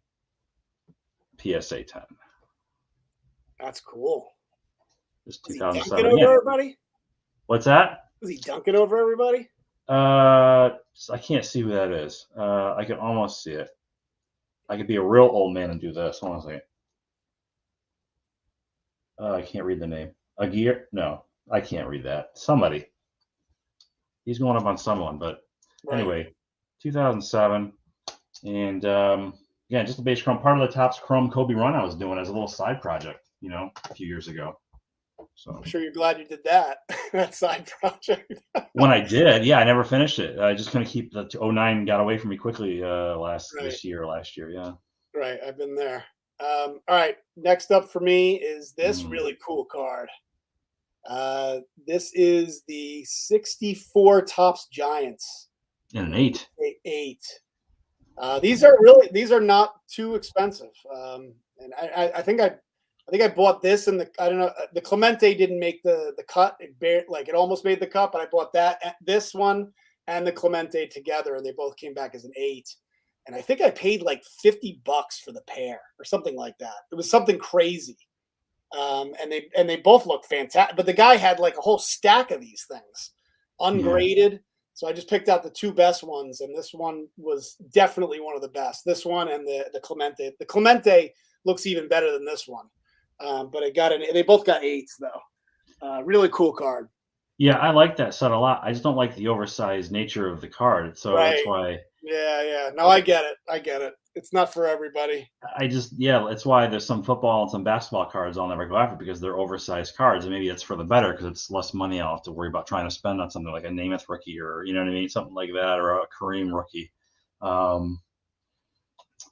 PSA 10. That's cool. This Was 2007. he dunking over everybody? What's that? Was he dunking over everybody? I can't see who that is. I can almost see it. I could be a real old man and do this. Hold on a second. I can't read the name. Aguirre? No. I can't read that. Somebody. He's going up on someone, but anyway, 2007. And just the base Chrome, part of the Topps Chrome Kobe run I was doing as a little side project, a few years ago. So I'm sure you're glad you did that. That side project. when I did, yeah, I never finished it. I just couldn't keep the 09 got away from me quickly last year. Yeah. Right. I've been there. All right. Next up for me is this Mm. really cool card. This is the 64 Topps Giants. And an 8. 8. These are not too expensive. And I think I bought this, and I don't know, the Clemente didn't make the cut. It almost made the cut, but I bought this one and the Clemente together, and they both came back as an 8. And I think I paid like $50 for the pair or something like that. It was something crazy. And they both look fantastic. But the guy had like a whole stack of these things, ungraded. So I just picked out the 2 best ones, and this one was definitely one of the best. This one and the Clemente. The Clemente looks even better than this one. But they both got 8s though. Really cool card. Yeah, I like that set a lot. I just don't like the oversized nature of the card. So that's why. Yeah. No, I get it. It's not for everybody. That's why there's some football and some basketball cards I'll never go after because they're oversized cards, and maybe it's for the better because it's less money I'll have to worry about trying to spend on something like a Namath rookie or you know what I mean, something like that, or a Kareem rookie.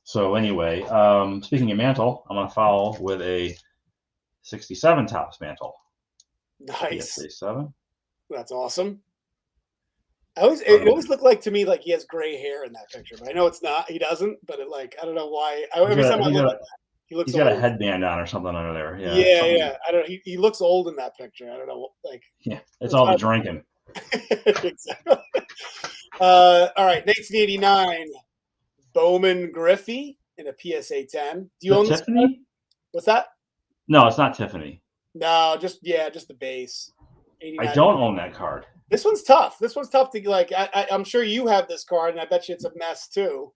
So anyway, speaking of mantle, I'm gonna follow with a 67 Topps mantle. Nice. PSA 7. That's awesome. It always looked like to me like he has gray hair in that picture, but I know it's not. He doesn't, but I don't know why. Every time I look at that, he looks. He's got a headband on or something under there. Yeah. I don't. He looks old in that picture. I don't know. It's all the drinking. Exactly. All right, 1989 Bowman Griffey in a PSA 10. Do you own this Tiffany? card? What's that? No, it's not Tiffany. No, just the base. I don't own that card. This one's tough. This one's tough to like. I'm sure you have this card, and I bet you it's a mess too.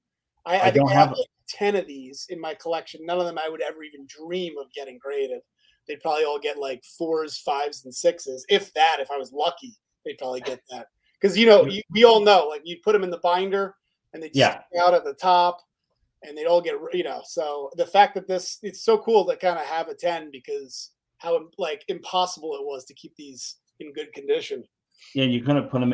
I think I have like 10 of these in my collection. None of them I would ever even dream of getting graded. They'd probably all get like 4s, 5s, and 6s. If that, if I was lucky, they'd probably get that. Because we all know, like you put them in the binder, and they stick out at the top, and they'd all get So the fact that it's so cool to kind of have a 10 because how like impossible it was to keep these in good condition. Yeah, you couldn't put them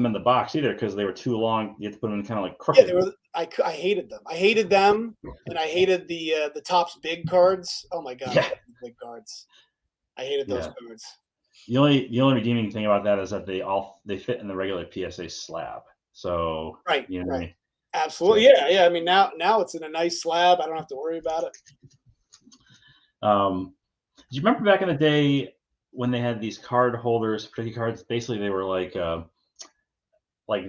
in the box either because they were too long. You had to put them in kind of like crooked. Yeah, I hated them. I hated them, and I hated the Topps big cards. Oh my god, big cards. I hated those cards. The only redeeming thing about that is that they fit in the regular PSA slab. So right. You know what I mean? Absolutely, yeah. I mean now it's in a nice slab. I don't have to worry about it. Do you remember back in the day when they had these card holders, pretty cards? Basically, they were like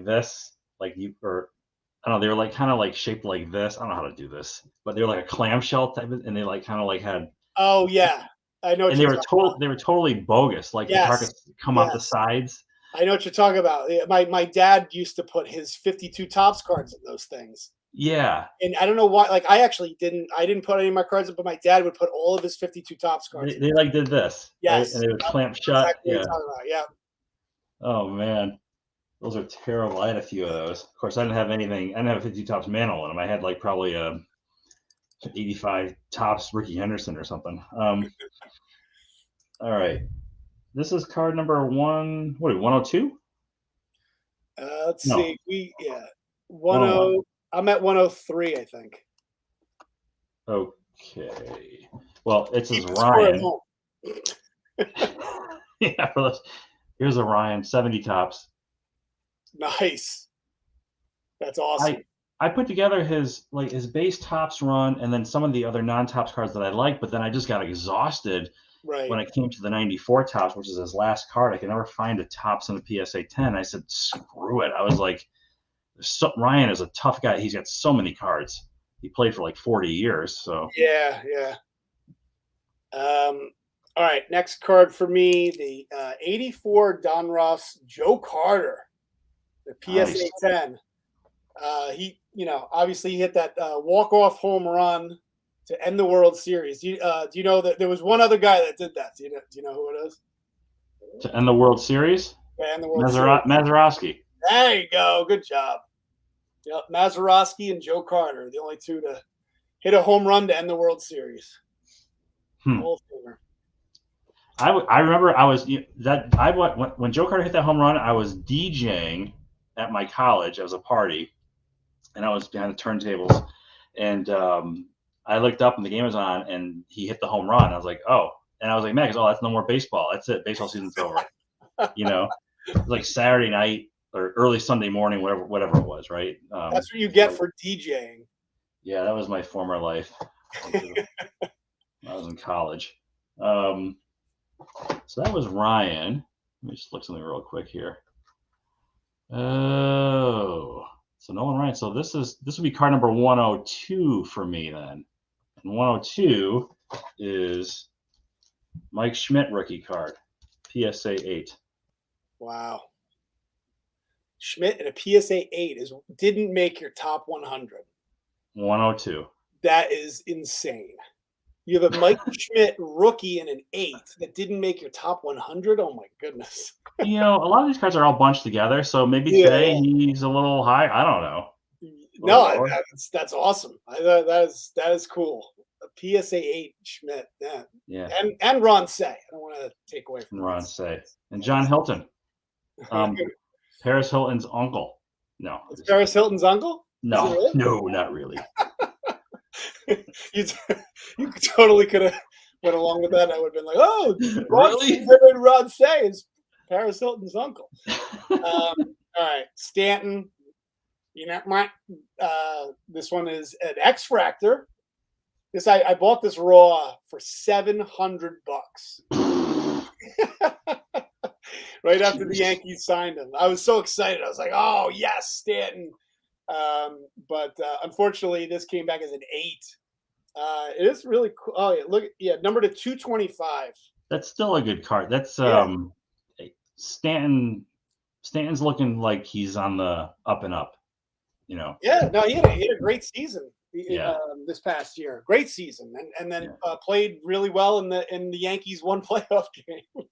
this, I don't know. They were like kind of like shaped like this. I don't know how to do this, but they were like a clamshell type, and they like kind of like had. Oh yeah, I know. And they were totally bogus. Like the card could come off the sides. I know what you're talking about. My dad used to put his 52 Topps cards in those things. Yeah. And I don't know why. Like I didn't put any of my cards in, but my dad would put all of his 52 Topps cards. They like did this. Yes. Right? And they would clamp shut. Exactly yeah. Oh man. Those are terrible. I had a few of those. Of course, I didn't have anything. I didn't have a 50 Topps mantle in them. I had like probably a 85 Topps Ricky Henderson or something. All right. This is card number 102? Let's see. 10. I'm at 103, I think. Okay. Well, it says Ryan. Yeah, here's a Ryan 70 Topps. Nice. That's awesome. I put together his base Topps run and then some of the other non-Topps cards that I like, but then I just got exhausted when I came to the 94 Topps, which is his last card. I could never find a Topps in the PSA 10. I said, screw it. I was like, Ryan is a tough guy. He's got so many cards. He played for like 40 years. So yeah. All right, next card for me, the 84 Donruss Joe Carter, the PSA 10. He, obviously he hit that walk-off home run to end the World Series. Do you know that there was one other guy that did that? Do you know who it is? To end the World Series? Yeah, end the World Series. Mazeroski. There you go. Good job. Yep, Mazeroski and Joe Carter, the only two to hit a home run to end the World Series. I remember when Joe Carter hit that home run, I was DJing at my college. I was a party, and I was behind the turntables, and I looked up and the game was on, and he hit the home run. I was like, oh, and I was like, Max, oh, that's no more baseball. That's it. Baseball season's over. You know, it was like Saturday night or early Sunday morning, whatever it was, right? That's what you get for DJing. Yeah, that was my former life. I was in college. So that was Ryan. Let me just look something real quick here. Oh, so Nolan Ryan. So this would be card number 102 for me then. And 102 is Mike Schmidt rookie card, PSA 8. Wow. Schmidt and a PSA 8 didn't make your top 100. 102. That is insane. You have a Mike Schmidt rookie and an 8 that didn't make your top 100. Oh my goodness. You know, a lot of these cards are all bunched together, so maybe today he's a little high. I don't know. No, that's awesome. That is cool. A PSA 8 Schmidt. Yeah. And Ron Say. I don't want to take away from Ron Say. And John Hilton. Paris Hilton's uncle. No. It's Paris Hilton's uncle? No, really? No, not really. you totally could have went along with that. I would have been like, oh, really? Ron Say is Paris Hilton's uncle. All right, Stanton. You know, this one is an X-Fractor. I bought this raw for $700. Right after the Yankees signed him. I was so excited. I was like, oh, yes, Stanton. But unfortunately, this came back as an 8. It is really cool. Oh, yeah, look. Yeah, number to 225. That's still a good card. That's Stanton's looking like he's on the up and up. You know. Yeah, no, he had a great season. This past year, great season, and then played really well in the Yankees one playoff game,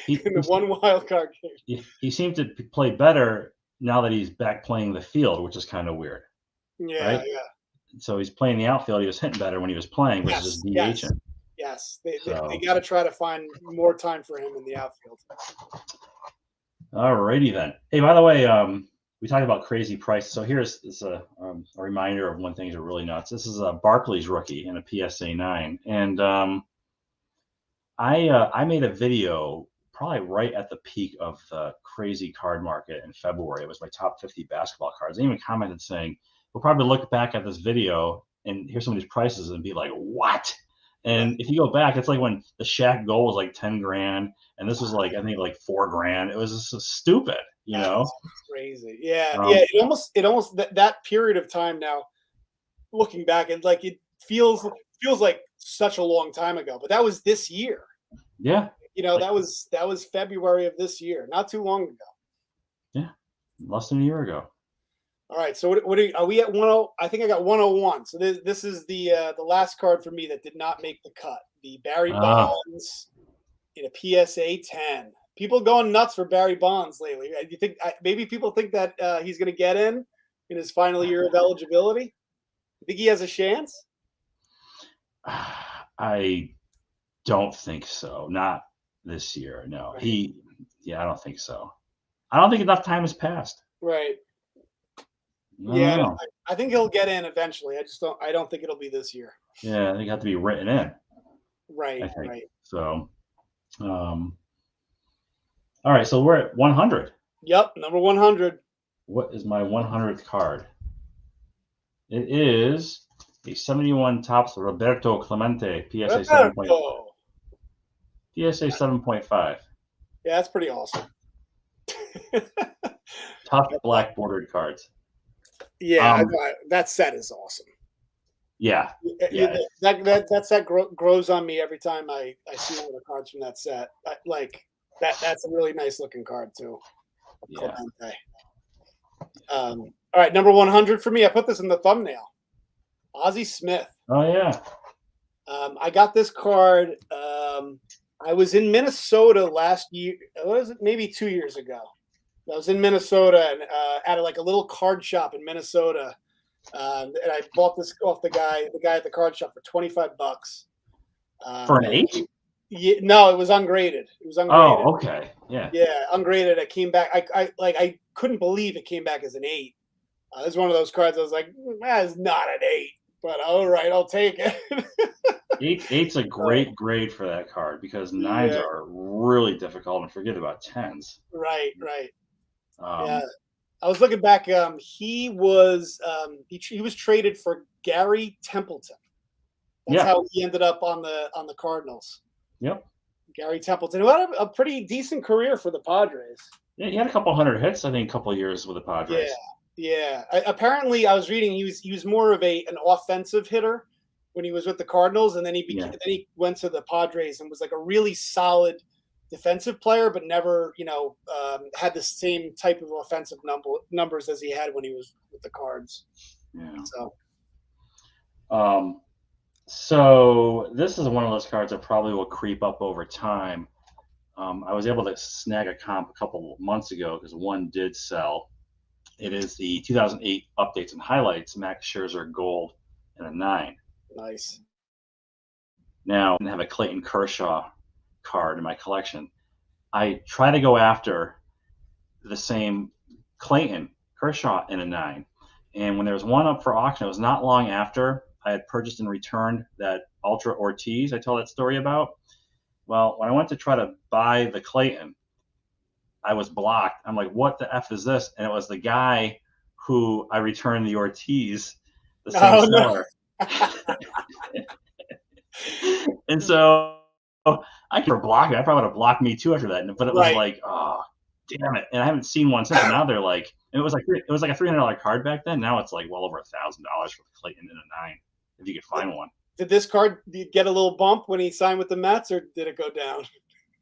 in the one wild card game. He seemed to play better now that he's back playing the field, which is kind of weird. Yeah, right? yeah. So he's playing the outfield. He was hitting better when he was playing, but just DHing. Yes, they got to try to find more time for him in the outfield. All righty then. Hey, by the way, we talked about crazy prices. So here's a reminder of when things are really nuts. This is a Barkley's rookie in a PSA 9. And I made a video probably right at the peak of the crazy card market in February. It was my top 50 basketball cards. I even commented saying, we'll probably look back at this video and hear some of these prices and be like, what? And if you go back, it's like when the Shaq goal was like 10 grand. And this was like, I think like $4 grand. It was just stupid. You know, that's crazy. Yeah, yeah. It almost that period of time now, looking back, and like it feels like such a long time ago. But that was this year. Yeah. You know, that was February of this year, not too long ago. Yeah, less than a year ago. All right. So what are we at 10? I think I got 101. So this is the last card for me that did not make the cut. The Barry Bonds in a PSA 10. People going nuts for Barry Bonds lately. Do you think maybe people think that he's going to get in his final year of eligibility? You think he has a chance? I don't think so. Not this year. No. Right. I don't think so. I don't think enough time has passed. Right. I think he'll get in eventually. I don't think it'll be this year. Yeah, I think it have to be written in. Right. Right. So, all right, so we're at 100. Yep, number 100. What is my 100th card? It is a 71 Topps Roberto Clemente PSA 7.5. PSA 7.5. Yeah, that's pretty awesome. Tough black bordered cards. Yeah, that set is awesome. Yeah. That set grows on me every time I see one of the cards from that set. That's a really nice looking card too. Yeah. All right, number 100 for me. I put this in the thumbnail. Ozzie Smith. Oh yeah. I got this card. I was in Minnesota last year. Was it maybe 2 years ago? I was in Minnesota and at like a little card shop in Minnesota, and I bought this off the guy at the card shop for $25. For an 8? Yeah, no, it was ungraded. It was ungraded. Oh, okay. Yeah. Yeah, ungraded. It came back. I couldn't believe it came back as an 8. It's one of those cards I was like, that is not an 8, but all right, I'll take it. Eight's a great grade for that card because nines Yeah, are really difficult, and forget about tens. right. Yeah, Um, I was looking back. He was traded for Gary Templeton. That's yeah. how he ended up on the Cardinals. Yep. Gary Templeton, who had a pretty decent career for the Padres. Yeah, he had a couple hundred hits, I think, a couple of years with the Yeah, Padres. yeah. Apparently, I was reading he was more of an offensive hitter when he was with the Cardinals, and then Yeah. then he went to the Padres and was like a really solid defensive player, but never had the same type of offensive numbers as he had when he was with the Cards. Yeah. So So this is one of those cards that probably will creep up over time. I was able to snag a comp a couple months ago because one did sell. It is the 2008 updates and highlights Max Scherzer Gold and a 9. nice. Now I have a Clayton Kershaw card in my collection. I try to go after the same Clayton Kershaw in a 9. And when there was one up for auction, it was not long after I had purchased and returned that Ultra Ortiz I told that story about. Well, when I went to try to buy the Clayton, I was blocked. I'm like, what the F is this? And it was the guy who I returned the Ortiz, the same Oh no. seller. And so I could block it. I probably would have blocked me too after that. But it was like, oh, damn it. And I haven't seen one since. And now they're like, it was like a $300 card back then. Now it's like well over $1,000 for the Clayton in a 9, if you could find one. Did this card get a little bump when he signed with the Mets, or did it go down?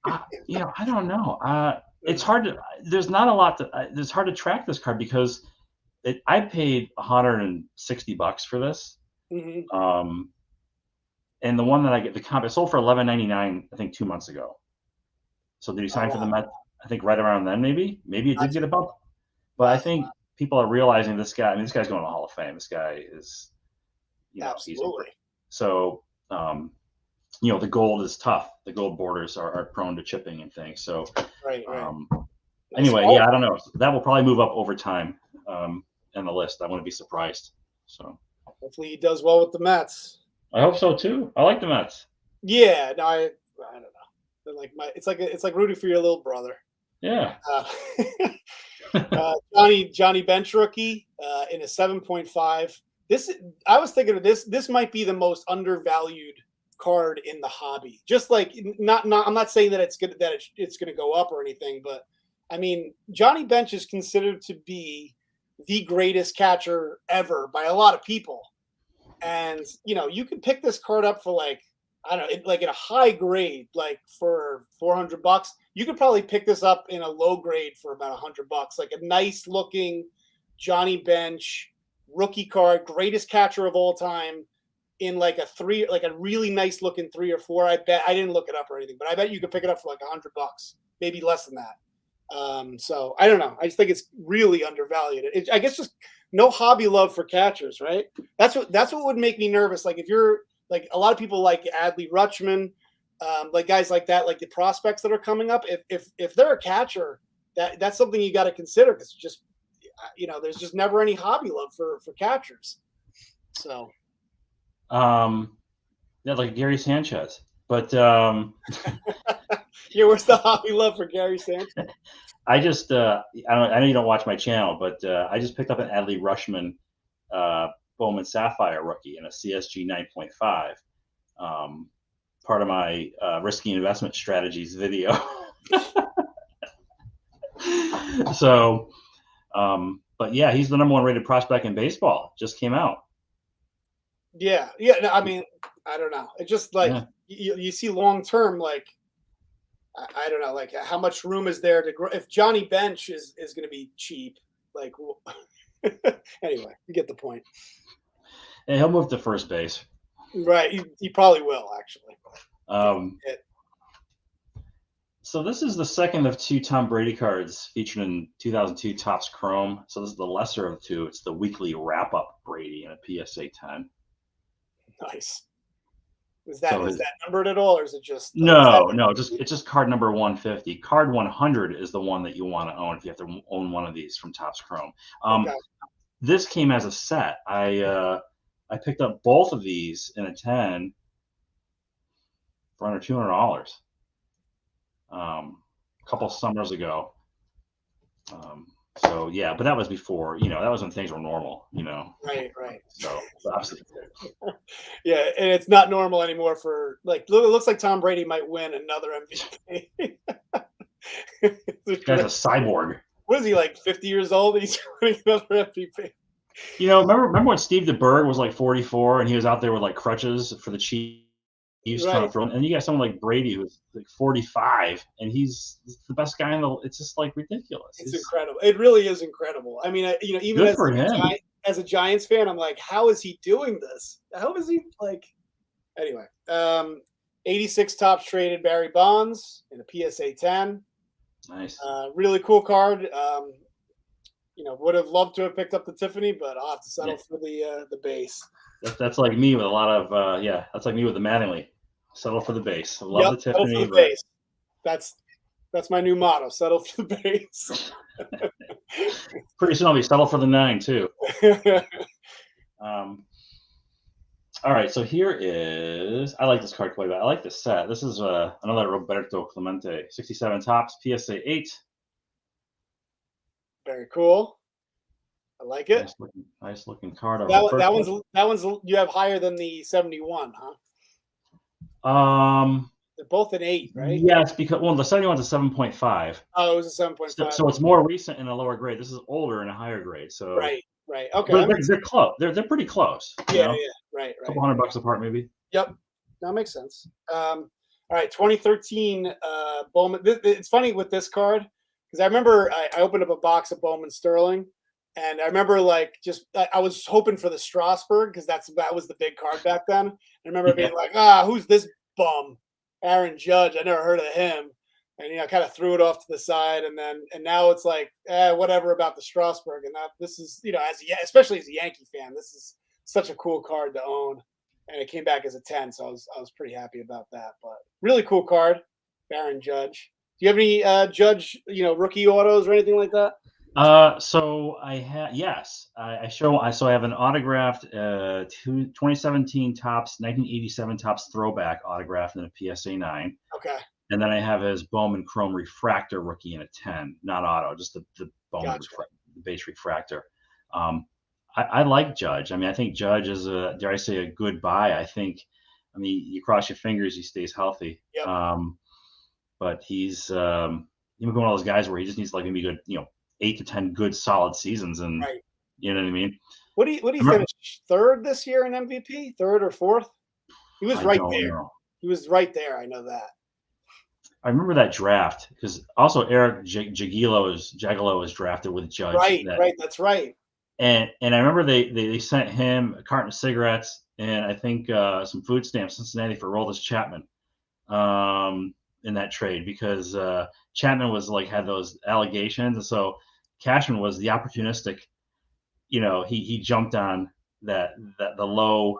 I don't know. It's hard to. There's not a lot to. It's hard to track this card because I paid $160 for this. Mm-hmm. And the one that I get the comp, it sold for $11.99, I think 2 months ago. So did he sign for the Mets? I think right around then, maybe it did get a bump. But I think people are realizing this guy. I mean, this guy's going to the Hall of Fame. This guy is, Absolutely. So, the gold is tough. The gold borders are prone to chipping and things. So, right. Anyway, yeah, I don't know. That will probably move up over time in the list. I wouldn't be surprised. So hopefully he does well with the Mets. I hope so too. I like the Mets. Yeah, no, I don't know. They're like it's like rooting for your little brother. Yeah. Johnny Bench rookie in a 7.5. I was thinking of this. This might be the most undervalued card in the hobby. Just like not. I'm not saying that it's good that it's going to go up or anything, but I mean Johnny Bench is considered to be the greatest catcher ever by a lot of people. And you could pick this card up for like I don't know, like in a high grade, like for $400. You could probably pick this up in a low grade for about $100. Like a nice looking Johnny Bench rookie card, greatest catcher of all time, in like a really nice looking 3 or 4. I bet I didn't look it up or anything, but I bet you could pick it up for like $100, maybe less than that. So I don't know. I just think it's really undervalued. I guess just no hobby love for catchers, right? That's what would make me nervous. Like if you're like a lot of people like Adley Rutschman, like guys like that, like the prospects that are coming up. If they're a catcher, that's something you got to consider because just there's just never any hobby love for catchers. So, yeah, like Gary Sanchez, but yeah, where's the hobby love for Gary Sanchez? I just I know you don't watch my channel, but I just picked up an Adley Rutschman Bowman Sapphire rookie in a CSG 9.5. Part of my risky investment strategies video. So, but yeah, he's the #1 rated prospect in baseball. Just came out. Yeah. No, I mean, I don't know. It's just like you see long term, like I don't know, like how much room is there to grow? If Johnny Bench is going to be cheap, like anyway, you get the point. And he'll move to first base. Right, he probably will actually. So this is the second of 2 Tom Brady cards featured in 2002 Topps Chrome. So this is the lesser of 2. It's the weekly wrap-up Brady in a PSA 10. Nice. Is So that numbered at all, or is it just no, it's just card number 150. Card 100 is the one that you want to own if you have to own one of these from Topps Chrome. okay. This came as a set. I picked up both of these in a 10 for under $200. A couple summers ago. So yeah, but that was before, that was when things were normal, Right. So obviously, Yeah, and it's not normal anymore for it looks like Tom Brady might win another MVP. guy's a cyborg. What is he, like 50 years old? He's winning another MVP. Remember when Steve DeBerg was like 44 and he was out there with like crutches for the Chiefs trying to throw, and you got someone like Brady who's like 45 and he's the best guy in the. It's just like ridiculous. It's incredible. It really is incredible. I mean, even good for him. As a Giants fan, I'm like, how is he doing this? How is he Anyway, 86 Topps traded Barry Bonds in a PSA 10. Nice. Really cool card. Would have loved to have picked up the Tiffany, but I'll have to settle for the base. That's like me with a lot of that's like me with the Mattingly. Settle for the base. I love the Tiffany. Settle for the base. That's my new motto. Settle for the base. Pretty soon I'll be settle for the 9 too. All right, so here is. I like this card quite a bit. I like this set. This is another Roberto Clemente, 67 Topps, PSA 8. Very cool. I like it. Nice looking card. That one's you have higher than the 71, huh? They're both an 8, right? Yes, because the 71's a 7.5. Oh, it was a 7.5. So it's more recent in a lower grade. This is older in a higher grade. So right. Okay, but they're close. They're pretty close. Yeah, right. A couple $100 apart, maybe. Yep, that makes sense. All right, 2013 Bowman. It's funny with this card because I remember I opened up a box of Bowman Sterling, and I remember I was hoping for the Strasburg because that was the big card back then. I remember being like, who's this bum? Aaron Judge. I never heard of him. And kind of threw it off to the side, and now it's like, whatever about the Strasburg. And this is, especially as a Yankee fan, this is such a cool card to own. And it came back as a 10, so I was pretty happy about that. But really cool card, Aaron Judge. Do you have any Judge, rookie autos or anything like that? So I have, yes, I have an autographed 2017 Topps, 1987 Topps throwback autographed in a PSA 9. Okay. And then I have his Bowman Chrome Refractor rookie in a 10, not auto, just the Bowman the base refractor. I like Judge. I mean, I think Judge is dare I say, a good buy. You cross your fingers he stays healthy. Yep. But he's one of those guys where he just needs maybe good, 8 to 10 good solid seasons, and you know what I mean. What do you finish third this year in MVP? Third or fourth? He was right there. He was right there. I know that. I remember that draft because also Eric Jagiello was drafted with Judge. Right. That's right. And I remember they sent him a carton of cigarettes and I think some food stamps Cincinnati for Aroldis Chapman in that trade because Chapman was had those allegations, and so Cashman was the opportunistic. He jumped on the low,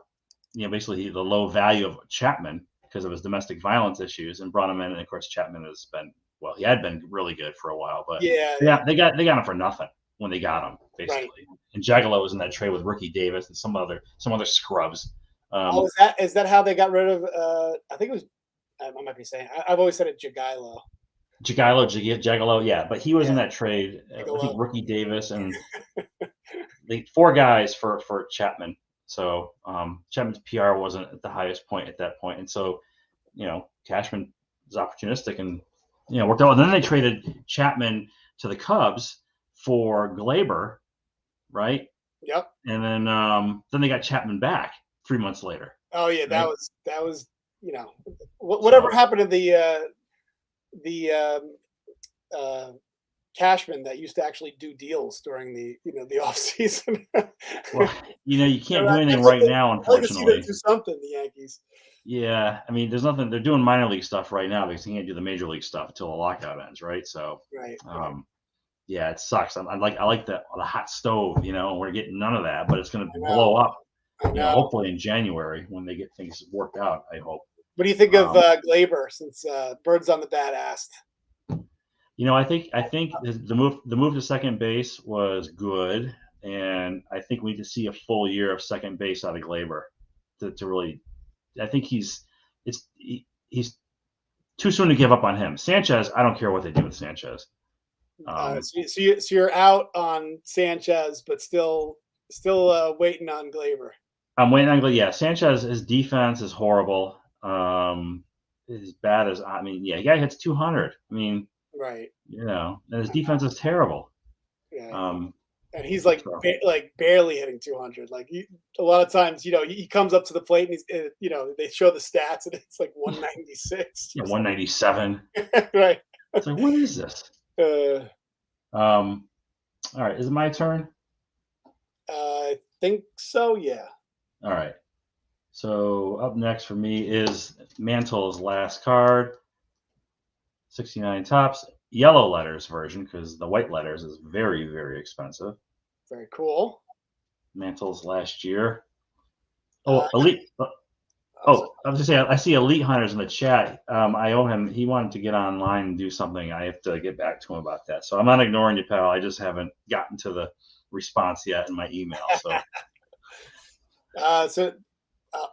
basically the low value of Chapman because of his domestic violence issues, and brought him in. And of course, Chapman he had been really good for a while, but they got him for nothing when they got him, basically. Right. And Jagiello was in that trade with Ricky Davis and some other scrubs. Is that how they got rid of? I think it was. I might be saying. I've always said it Jagiello. Jagiello, yeah, but he was in that trade. I think Ricky Davis and the 4 guys for Chapman. So Chapman's PR wasn't at the highest point at that point, and so Cashman was opportunistic and worked out. And then they traded Chapman to the Cubs for Glaber, right? Yep. And then they got Chapman back 3 months later. Oh yeah, that was whatever happened to the Cashman that used to actually do deals during the off season. Well, you can't do anything right now, unfortunately. Do something, the Yankees. Yeah, I mean, there's nothing. They're doing minor league stuff right now because they can't do the major league stuff until the lockout ends, right? So, right. Yeah, it sucks. I like the hot stove, we're getting none of that, but it's going to blow up I know. Hopefully in January when they get things worked out. I hope. What do you think of Glaber since Bird's on the bat asked? I think the move to second base was good, and I think we need to see a full year of second base out of Glaber to really. I think he's too soon to give up on him. Sanchez, I don't care what they do with Sanchez. So you're out on Sanchez, but still waiting on Glaber. I'm waiting on Glaber. Yeah, Sanchez, his defense is horrible. As bad as the guy hits 200. Right. And his defense is terrible. Yeah. And he's like barely hitting 200. Like a lot of times, he comes up to the plate and he's, they show the stats and it's like 196. Yeah, 197. Right. It's like, what is this? All right. Is it my turn? I think so. Yeah. All right. So up next for me is Mantle's last card. 69 tops, yellow letters version because the white letters is very, very expensive. Very cool. Mantle's last year. Elite. I was gonna say I see Elite Hunters in the chat. I owe him. He wanted to get online and do something. I have to get back to him about that. So I'm not ignoring you, pal. I just haven't gotten to the response yet in my email. So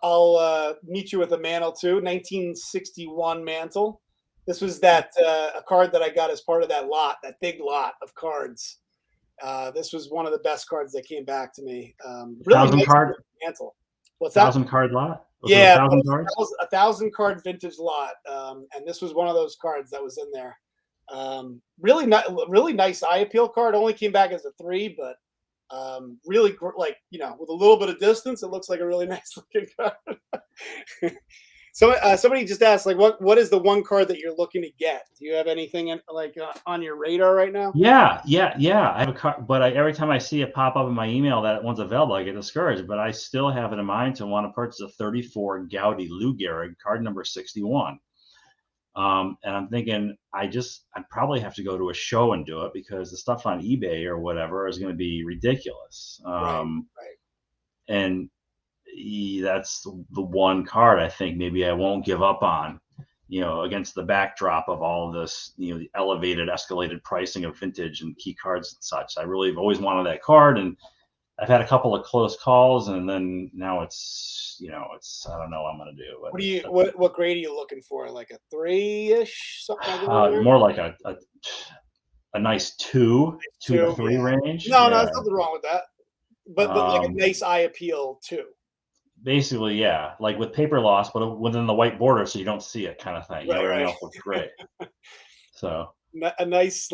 I'll meet you with a Mantle too. 1961 Mantle. This was that a card that I got as part of that big lot of cards. This was one of the best cards that came back to me. Really nice card Mantle. What's that? 1,000 card lot? Yeah, 1,000 card vintage lot. And this was one of those cards that was in there. Really nice eye appeal card. Only came back as a 3, but really with a little bit of distance, it looks like a really nice looking card. So somebody just asked, what is the one card that you're looking to get? Do you have anything on your radar right now? Yeah. I have a card, but every time I see it pop up in my email that one's available, I get discouraged. But I still have it in mind to want to purchase a 34 Gaudy Lou Gehrig, card number 61. And I'm thinking I'd probably have to go to a show and do it because the stuff on eBay or whatever is going to be ridiculous. Right. And that's the one card I think maybe I won't give up on, against the backdrop of all of this, the elevated, escalated pricing of vintage and key cards and such. I really have always wanted that card, and I've had a couple of close calls, and then now it's I don't know what I'm gonna do. What grade are you looking for? Like a 3-ish, something like that? More like a nice 2 to 3 range. No, there's nothing wrong with that. But like a nice eye appeal too. Basically, yeah, like with paper loss, but within the white border, so you don't see it, kind of thing. Everything else looks great. So a nice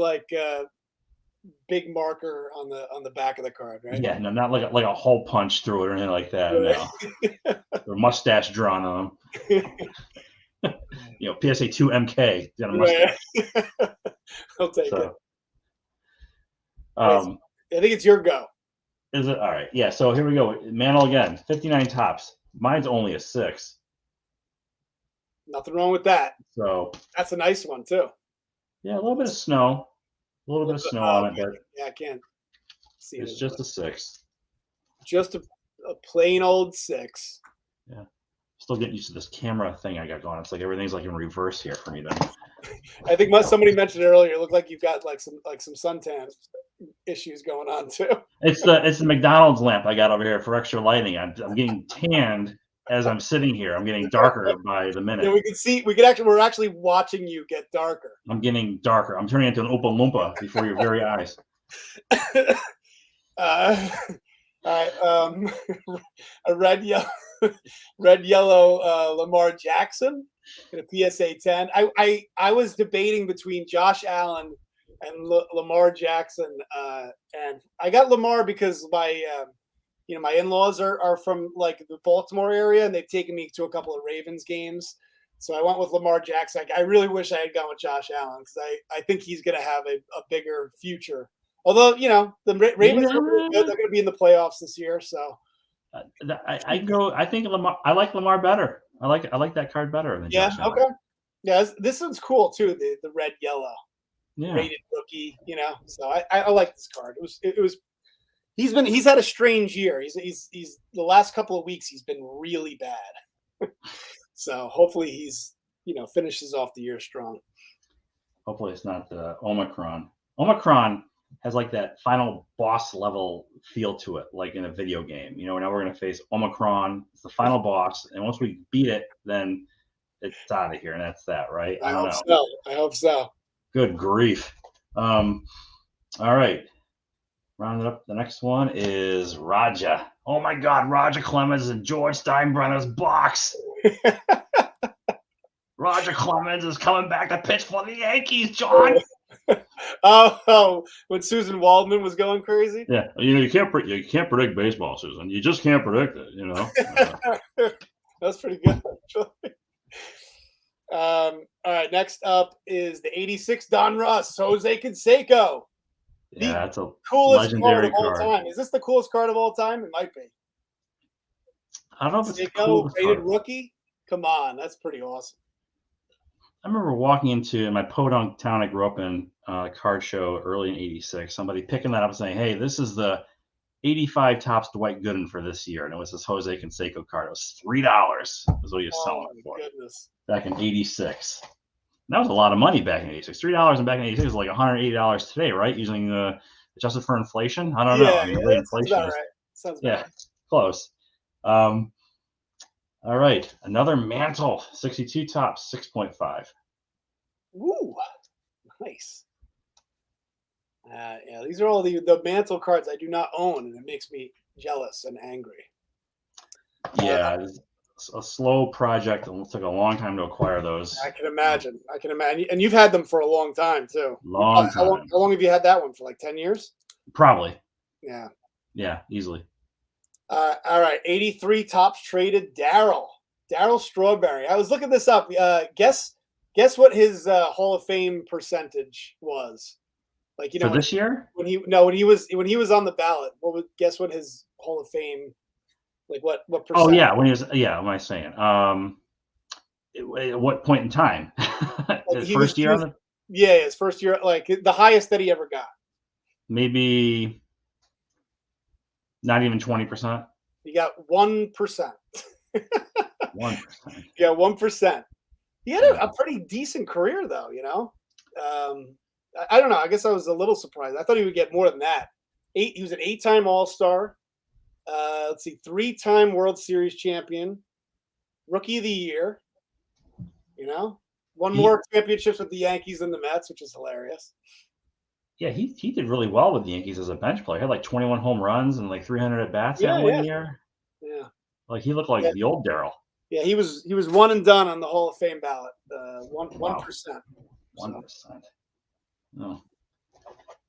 big marker on the back of the card, right? Yeah, no, not like a hole punch through it or anything like that. No, or mustache drawn on them. PSA 2 MK. Got a mustache. I'll take it. I think it's your go. Is it all right? Yeah. So here we go. Mantle again. 59 tops. Mine's only a 6. Nothing wrong with that. So that's a nice one too. Yeah, a little bit of snow. A little bit of snow on it, but yeah, I can't see it. It's just a 6. Just a plain old 6. Yeah. Still getting used to this camera thing I got going. It's like everything's like in reverse here for me then. I think somebody mentioned earlier. It looked like you've got some suntan issues going on too. It's the McDonald's lamp I got over here for extra lighting. I'm getting tanned as I'm sitting here. I'm getting darker by the minute. Yeah, we're actually watching you get darker. I'm getting darker. I'm turning into an Oompa Loompa before your very eyes. All right. A red yellow Lamar Jackson in a PSA 10. I was debating between Josh Allen and Lamar Jackson, and I got Lamar because my my in-laws are from like the Baltimore area, and they've taken me to a couple of Ravens games. So I went with Lamar Jackson. I really wish I had gone with Josh Allen because I think he's going to have a bigger future. Although the Ravens are pretty good, they're going to be in the playoffs this year. So I think Lamar. I like Lamar better. I like that card better than Josh Allen. Okay. Yeah, this one's cool too. The red yellow. Yeah. Rated rookie. So I like this card. It was he's had a strange year. He's the last couple of weeks he's been really bad. So hopefully he's finishes off the year strong. Hopefully it's not the Omicron. Omicron has like that final boss level feel to it, like in a video game. Now we're gonna face Omicron. It's the final boss, and once we beat it, then it's out of here, and that's that, right? I don't know. I hope so. Good grief. All right. Rounding up, the next one is Raja. Oh my God, Raja Clemens and George Steinbrenner's box. Roger Clemens is coming back to pitch for the Yankees, John. Oh, when Susan Waldman was going crazy. Yeah, you can't predict baseball, Susan. You just can't predict it. That's pretty good. All right, next up is the '86 Don Russ, Jose Canseco. Yeah, that's a coolest legendary card of all time. Is this the coolest card of all time? It might be. I don't know if it's the coolest rated rookie. Come on, that's pretty awesome. I remember walking into my podunk town I grew up in, card show early in '86. Somebody picking that up and saying, "Hey, this is the '85 Topps Dwight Gooden for this year," and it was this Jose Canseco card. It was $3. Was what he was selling it for back in '86. That was a lot of money back in '86. $3 back in '86 is like $180 today, right? Using adjusted for inflation. I don't know. I mean, inflation sounds right. Sounds yeah, right. Close. All right, another Mantle 62 Topps 6.5. Ooh, nice. Yeah, these are all the Mantle cards I do not own, and it makes me jealous and angry. Yeah, it's a slow project. It took a long time to acquire those. I can imagine. And you've had them for a long time too. Long time. How long have you had that one for? Like 10 years? Probably. Yeah. Yeah, easily. All right, 83 Topps traded Darryl Strawberry. I was looking this up. Guess what his Hall of Fame percentage was? Like for this year? When he was on the ballot. Guess what his Hall of Fame? Like what percent? Oh yeah, when he was. Yeah, what am I saying? At what point in time? His first year. Yeah, his first year, like the highest that he ever got. Maybe. Not even 20%. He got 1%. 1%. Yeah, 1%. He had a pretty decent career, though. I don't know. I guess I was a little surprised. I thought he would get more than that. He was an 8-time All-Star. Let's see, 3-time World Series champion, Rookie of the Year. Won more championships with the Yankees than the Mets, which is hilarious. Yeah, he did really well with the Yankees as a bench player. He had like 21 home runs and like 300 at bats that one year. Yeah, like he looked like the old Darryl. Yeah, he was one and done on the Hall of Fame ballot. 1%. 1%. No.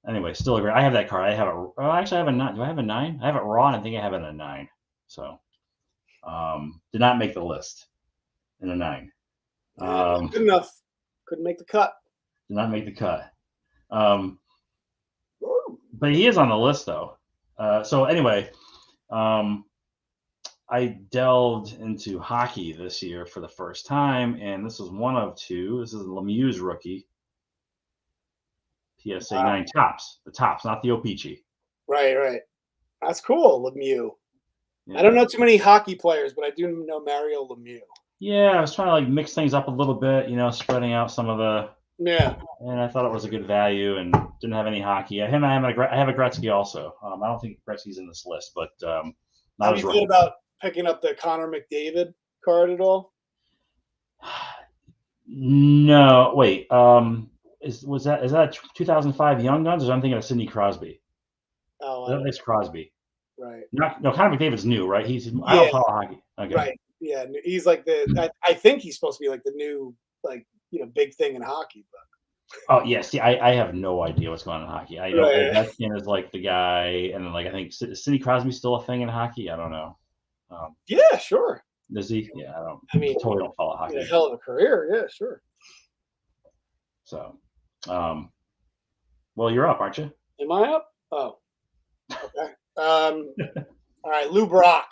Anyway, still a great. I have that card. I have it. Oh, actually, I have a 9. Do I have a 9? I have it raw, and I think I have it in a 9. So, did not make the list in a 9. Good enough. Couldn't make the cut. Did not make the cut. But he is on the list though. So anyway, I delved into hockey this year for the first time, and this was one of two. This is Lemieux's rookie. PSA 9 Topps. The Topps, not the O-Pee-Chee. Right. That's cool, Lemieux. Yeah. I don't know too many hockey players, but I do know Mario Lemieux. Yeah, I was trying to like mix things up a little bit, spreading out some of the. Yeah. And I thought it was a good value, and didn't have any hockey. I have a Gretzky also. I don't think Gretzky's in this list, but have you thought about picking up the Connor McDavid card at all? No, wait. Is that 2005 Young Guns, or I'm thinking of Sidney Crosby? Oh, that's Crosby. Right. Connor McDavid's new, right? I don't follow hockey. Okay. Right. Yeah, he's like I think he's supposed to be like the new big thing in hockey, but. Oh yeah, see, I have no idea what's going on in hockey. I know Ovechkin is like the guy, and then I think Sidney Crosby's still a thing in hockey. I don't know. Yeah, sure. Does he? Yeah, I totally don't follow hockey. A hell of a career, yeah, sure. So, well, you're up, aren't you? Am I up? Oh, okay. All right, Lou Brock.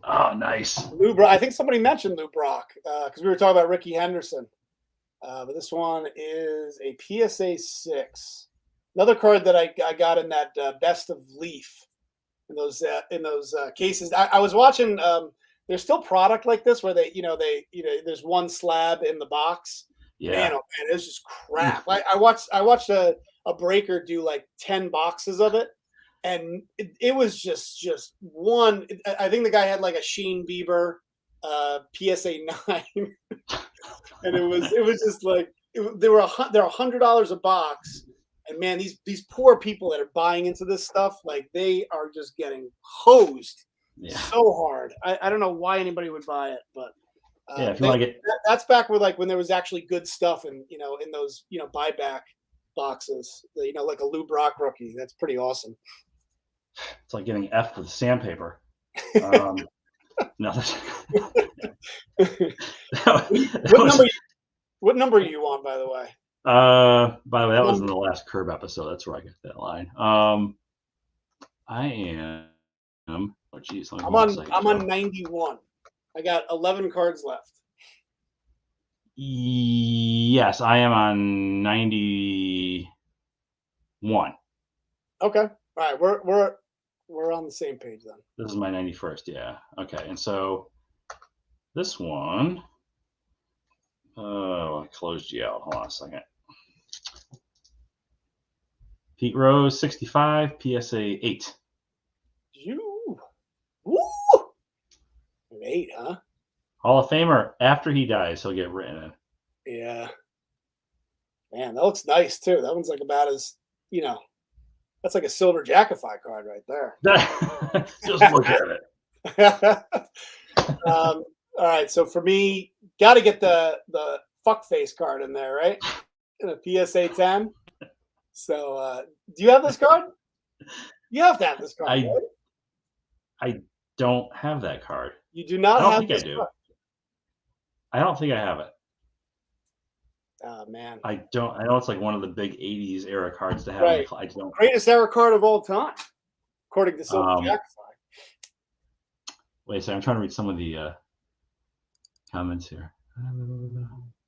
Oh, nice. Lou Brock. I think somebody mentioned Lou Brock because we were talking about Ricky Henderson. But this one is a PSA 6. Another card that I got in that Best of Leaf in those cases. I was watching. There's still product like this where there's one slab in the box. Man, Yeah. oh man, it's just crap. I watched a breaker do like 10 boxes of it, and it was just one. I think the guy had like a Sheen Bieber PSA 9, and it was just like they're $100 a box, and man, these poor people that are buying into this stuff, like they are just getting hosed so hard. I don't know why anybody would buy it, but yeah, if you want to get that's back with like when there was actually good stuff in in those buyback boxes, like a Lou Brock rookie. That's pretty awesome. it's like getting F with sandpaper. No, what number are you on, by the way? By the way, that was in the last Curb episode. That's where I got that line. I am. Oh, geez, I'm on 91. I got 11 cards left. Yes, I am on 91. Okay. All right. We're on the same page then. This is my 91st. Yeah. Okay. And so this one. Oh, I closed you out. Hold on a second. Pete Rose, 65, PSA 8. Woo! An 8, huh? Hall of Famer. After he dies, he'll get written in. Yeah. Man, that looks nice too. That one's like about as, that's like a Silverkackify card right there. Just look at it. All right. So for me, got to get the fuckface card in there, right? In a PSA 10. So do you have this card? You have to have this card, right? I don't have that card. You do not have this I do. card. I don't think I have it. Oh man. I don't. I know it's like one of the big 80s era cards to have. Right. I don't. Greatest era card of all time, according to Silverkackify. Wait a second. I'm trying to read some of the comments here.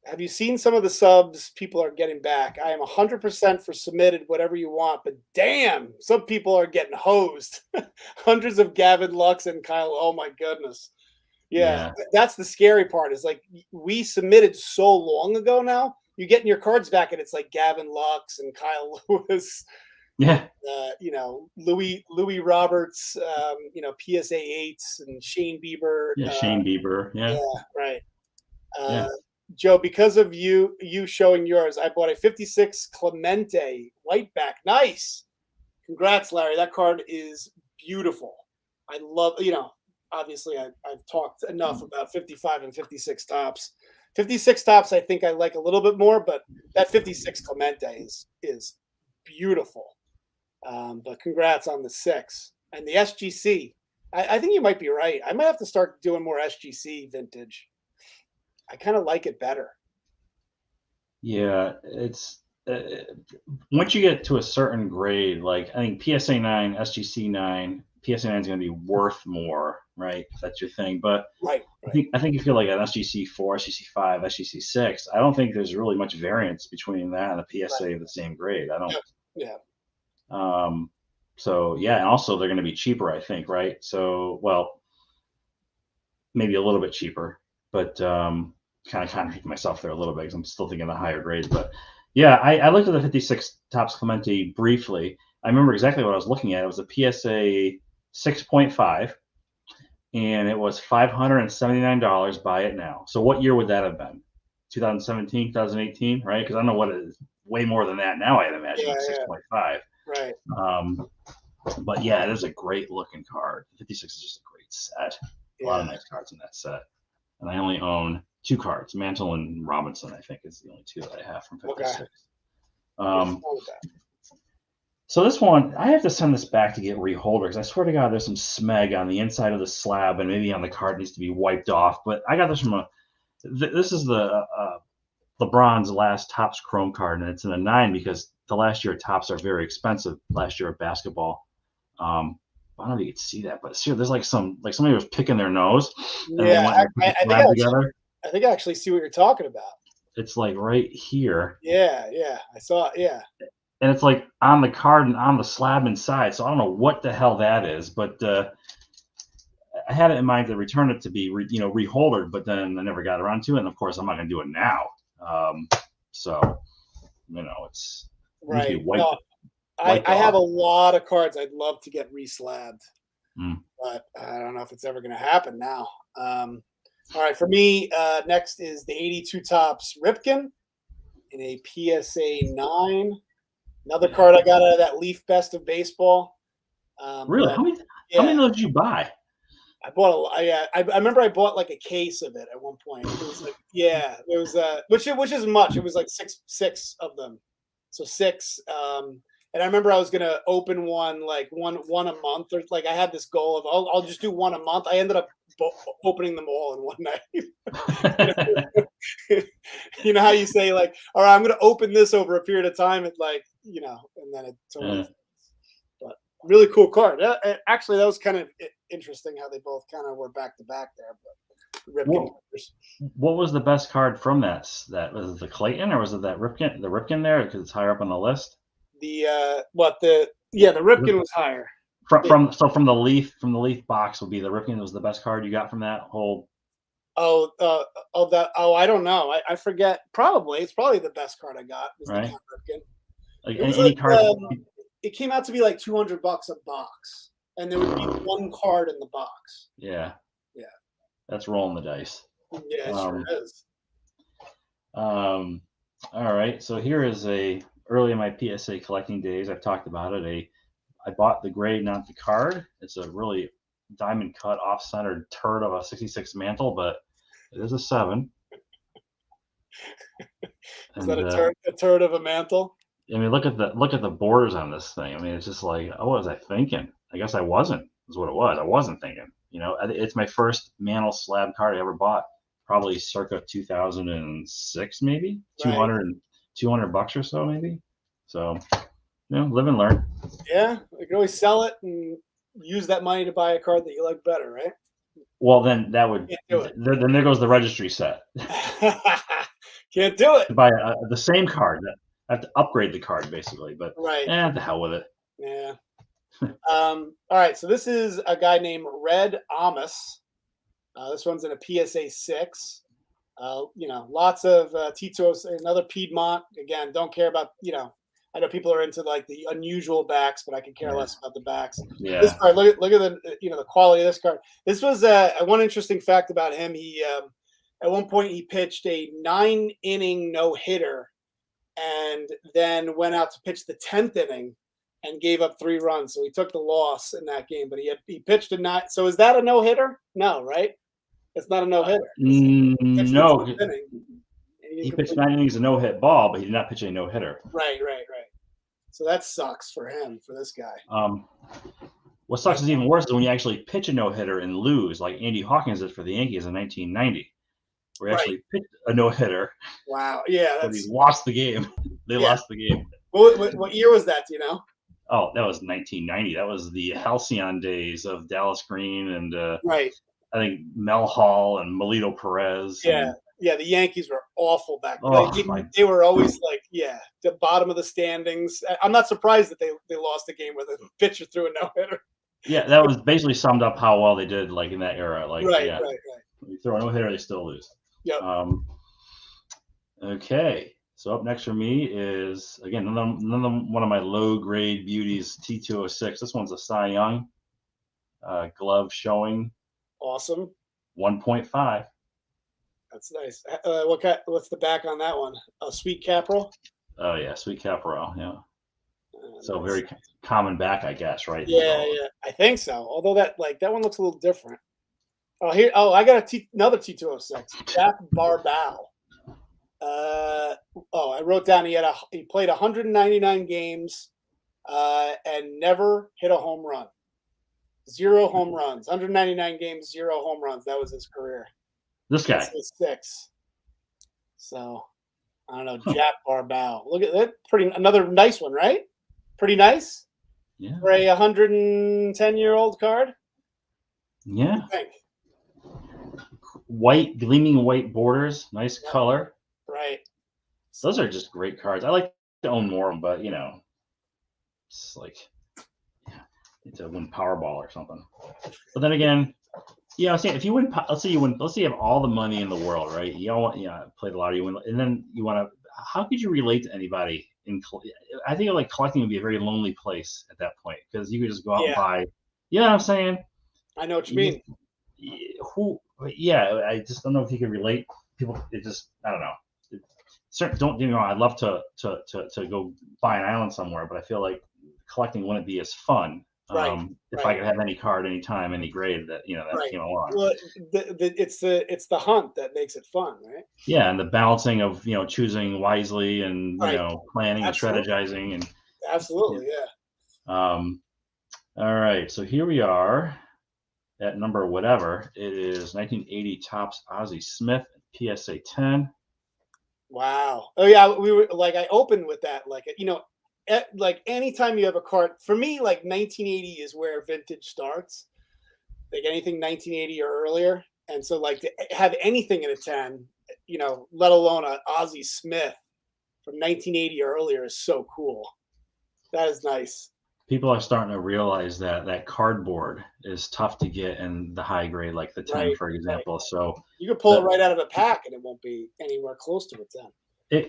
Have you seen some of the subs people are getting back? I am 100% for submitted, whatever you want, but damn, some people are getting hosed. Hundreds of Gavin Lux and Kyle. Oh my goodness. Yeah, that's the scary part. Is like we submitted so long ago now. You're getting your cards back, and it's like Gavin Lux and Kyle Lewis. Yeah. Louis Roberts. PSA 8s and Shane Bieber. Yeah, Shane Bieber. Yeah. Right. Joe, because of you showing yours, I bought a 56 Clemente whiteback. Nice. Congrats, Larry. That card is beautiful. I love, obviously I've talked enough about 55 and 56 tops. 56 tops, I think I like a little bit more, but that 56 Clemente is beautiful. But congrats on the 6. And the SGC. I think you might be right. I might have to start doing more SGC vintage. I kind of like it better. Yeah, it's once you get to a certain grade, like I think PSA 9, SGC 9, PSA 9 is going to be worth more, right? If that's your thing. But right. I think if you're like an SGC 4, SGC 5, SGC 6, I don't think there's really much variance between that and a PSA of the same grade. I don't. Yeah. So yeah, and also they're going to be cheaper, I think, right? So maybe a little bit cheaper, but kind of contradict myself there a little bit because I'm still thinking the higher grades. But yeah, I looked at the 56 Topps Clemente briefly. I remember exactly what I was looking at. It was a PSA 6.5, and it was $579. Buy it now. So what year would that have been? 2017, 2018, right? Because I don't know what it is. Way more than that now, I'd imagine. 6.5. Right. But yeah, it is a great looking card. 56 is just a great set. A lot of nice cards in that set. And I only own 2 cards. Mantle and Robinson, I think, is the only 2 that I have from 56. Okay. So this one, I have to send this back to get reholder because I swear to God, there's some smeg on the inside of the slab and maybe on the card needs to be wiped off. But I got this from this is the LeBron's last Topps Chrome card, and it's in a 9 because the last year Topps are very expensive. Last year of basketball. I don't know if you can see that, but see, there's like somebody was picking their nose. And I think I actually see what you're talking about. It's like right here. Yeah, I saw it. Yeah. and it's like on the card and on the slab inside. So I don't know what the hell that is, but I had it in mind to return it to be reholdered, but then I never got around to it. And of course, I'm not going to do it now. So it's it needs to Right. be No, wiped I have off. a lot of cards I'd love to get reslabbed, Mm. but I don't know if it's ever going to happen now. All right, for me, next is the 82 Tops Ripken in a PSA 9. Another card I got out of that Leaf Best of Baseball. Really? But How many yeah, of those did you buy? I bought I remember I bought like a case of it at one point. It was like, yeah, it was which is much. It was like six of them, so six. And I remember I was gonna open one like one a month, or like I had this goal of I'll just do one a month. I ended up opening them all in one night. You know how you say like, all right, I'm gonna open this over a period of time. It like and then it totally. But really cool card. Actually, that was kind of interesting how they both kind of were back to back there. But What was the best card from that? That was it the Clayton, or was it that Ripken? The Ripken there because it's higher up on the list. The the Ripken was higher. From the Leaf box would be the Ripken was the best card you got from that whole. I don't know. I forget. It's probably the best card I got was Right. the Count Ripken. Like It was any card. it came out to be like $200 a box, and there would be one card in the box. Yeah. Yeah. That's rolling the dice. Yeah, it sure is. All right. So here is early in my PSA collecting days. I've talked about it. I bought the gray, not the card. It's a really diamond cut, off-centered turd of a 66 mantle, but it is a 7. Is that a turd of a mantle? I mean, look at the borders on this thing. I mean, it's just like, what was I thinking? I guess I wasn't. Is what it was. I wasn't thinking. It's my first mantle slab card I ever bought. Probably circa 2006, maybe Right. 200 bucks or so, maybe. So, live and learn. Yeah, you can always sell it and use that money to buy a card that you like better, right? Well, then that would. Can't do it. Then there goes the registry set. Can't do it. To buy the same card. I have to upgrade the card basically, but right. The hell with it. Yeah. All right. So this is a guy named Red Amos. This one's in a PSA 6. Lots of Tito's, another Piedmont. Again, don't care about, I know people are into like the unusual backs, but I can care less about the backs. Yeah. This card, look at the the quality of this card. This was one interesting fact about him. He at one point he pitched a 9-inning no-hitter, and then went out to pitch the 10th inning and gave up 3 runs. So he took the loss in that game. But he pitched a 9. So is that a no-hitter? No, right? It's not a no-hitter. No. He pitched 9 innings of no-hit ball, but he did not pitch a no-hitter. Right. So that sucks for him, for this guy. What sucks is even worse is when you actually pitch a no-hitter and lose, like Andy Hawkins did for the Yankees in 1990, where he actually pitched a no-hitter. Wow. Yeah. But he lost the game. They lost the game. What year was that? Do you know? Oh, that was 1990. That was the halcyon days of Dallas Green and right. I think Mel Hall and Melito Perez. Yeah. Yeah, the Yankees were awful back then. Oh, they were always like, the bottom of the standings. I'm not surprised that they lost a game with a pitcher threw a no-hitter. Yeah, that was basically summed up how well they did, like, in that era. Like, right. When you throw a no-hitter, they still lose. Yep. Okay, so up next for me is, again, another one of my low-grade beauties, T206. This one's a Cy Young glove showing. Awesome. 1.5. That's nice. What's the back on that one? Sweet Caporal? Oh, yeah, Sweet Caporal, yeah. So nice. Very common back, I guess, right? Yeah, I think so. Although that one looks a little different. I got another T206. Jack Barbal. I wrote down he played 199 games and never hit a home run. 0 home runs. 199 games, 0 home runs. That was his career. This guy. 6. So, I don't know. Jack Barbal. Look at that. Another nice one, right? Pretty nice. Yeah. For a 110-year-old card. Yeah. What do you think? White, gleaming white borders. Nice color. Right. Those are just great cards. I like to own more of them, but it's like to win Powerball or something. But then again, yeah, I'm saying if you win, let's say you have all the money in the world, right? You don't want, play the lottery, you win, and then you want to. How could you relate to anybody? I think like collecting would be a very lonely place at that point because you could just go out and buy. You know what I'm saying? I know what you mean. Yeah, I just don't know if you can relate. People, it just, I don't know. Don't get me wrong. I'd love to go buy an island somewhere, but I feel like collecting wouldn't be as fun. If I could have any card, any time, any grade that came along. Well, it's the hunt that makes it fun, right? Yeah, and the balancing of choosing wisely and planning and strategizing and absolutely, yeah. All right, so here we are at number whatever. It is 1980 Topps Ozzie Smith PSA 10. Wow. Oh yeah, we were like I opened with that, like like anytime you have a card, for me, like 1980 is where vintage starts. Like anything 1980 or earlier, and so like to have anything in a 10, let alone a Ozzie Smith from 1980 or earlier is so cool. That is nice. People are starting to realize that cardboard is tough to get in the high grade, like the 10, for example. Right. So you can pull it right out of a pack, and it won't be anywhere close to a 10. I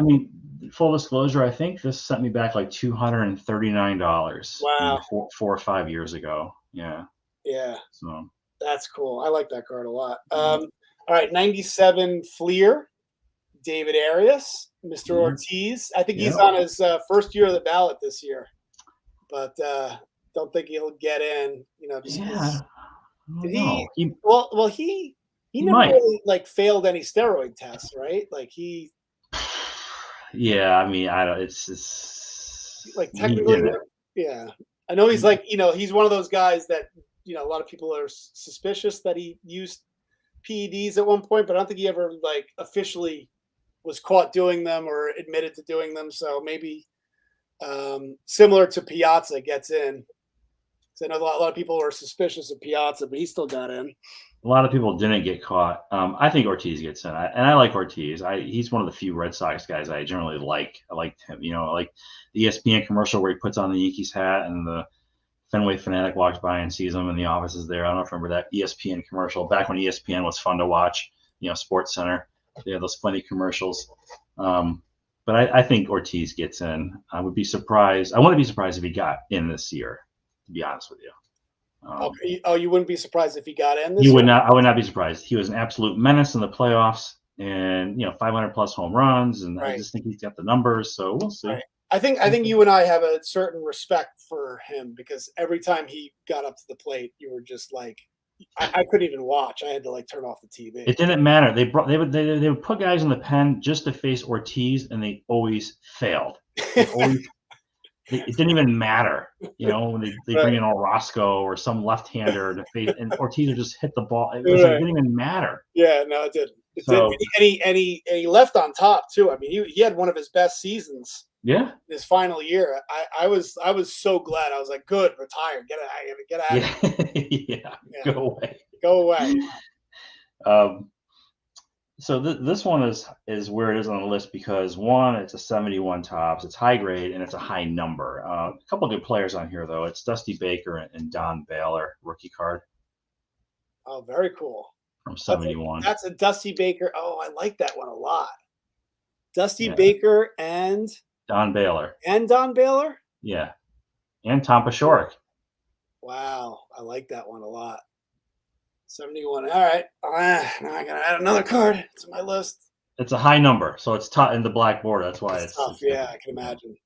mean, full disclosure, I think this sent me back like $239. Wow. 4 or 5 years ago. Yeah. Yeah. So that's cool. I like that card a lot. All right, 97 Fleer, David Arias, Mr. Ortiz. I think he's on his first year of the ballot this year, but don't think he'll get in. Did he? Well, he never really like failed any steroid tests, right? Like he. Yeah, I mean, I don't. It's like technically, yeah. I know he's like he's one of those guys that a lot of people are suspicious that he used PEDs at one point, but I don't think he ever like officially was caught doing them or admitted to doing them. So maybe similar to Piazza gets in. So I know a lot of people are suspicious of Piazza, but he still got in. A lot of people didn't get caught. I think Ortiz gets in, and I like Ortiz. He's one of the few Red Sox guys I generally like. I liked him. I like the ESPN commercial where he puts on the Yankees hat and the Fenway fanatic walks by and sees him in the offices there. I don't know if you remember that ESPN commercial back when ESPN was fun to watch. Sports Center. They had those funny commercials. But I think Ortiz gets in. I would be surprised. I wouldn't be surprised if he got in this year, to be honest with you. You wouldn't be surprised if he got in this year? would not. I would not be surprised. He was an absolute menace in the playoffs and, 500 plus home runs. And I just think he's got the numbers. So we'll see. Right. I think you and I have a certain respect for him because every time he got up to the plate, you were just like, I couldn't even watch. I had to like turn off the TV. It didn't matter. They would put guys in the pen just to face Ortiz, and they always failed. It didn't even matter, when they bring in Orozco or some left-hander to face, and Ortiz would just hit the ball. It didn't even matter. Yeah, no, it didn't. And he left on top too. I mean, he had one of his best seasons. Yeah, his final year, I was so glad. I was like, good, retire, get out of here. Yeah, go away. So this one is where it is on the list because one, it's a 71 Topps, it's high grade and it's a high number. A couple of good players on here though. It's Dusty Baker and Don Baylor rookie card. Oh, very cool. From 71. That's a Dusty Baker. Oh, I like that one a lot. Dusty Baker and Don Baylor. And Don Baylor? Yeah. And Tom Paciorek. Wow. I like that one a lot. 71. All right. Now I got to add another card to my list. It's a high number, so it's tough in the black border. That's why it's tough. Yeah, I can imagine.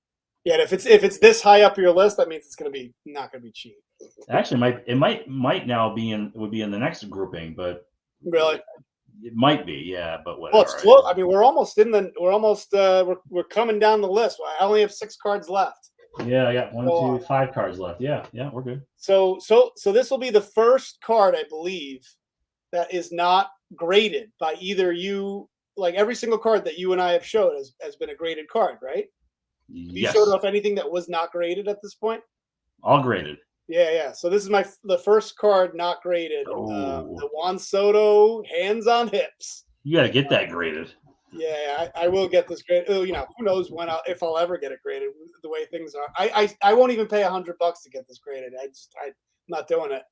Yeah, if it's this high up your list, that means it's going to be not going to be cheap. Actually, it might now be in the next grouping, but really, it might be. Yeah, but whatever. Well, it's close. I mean, we're coming down the list. I only have 6 cards left. Yeah, I got 1, 2, 5 cards left. Yeah, we're good. So this will be the first card, I believe, that is not graded by either you. Like every single card that you and I have showed has been a graded card, right? You showed off anything that was not graded at this point? All graded. Yeah. So this is the first card not graded. The Juan Soto hands on hips. You got to get that graded. Yeah, I will get this graded. Oh, who knows if I'll ever get it graded the way things are. I won't even pay $100 to get this graded. I'm not doing it.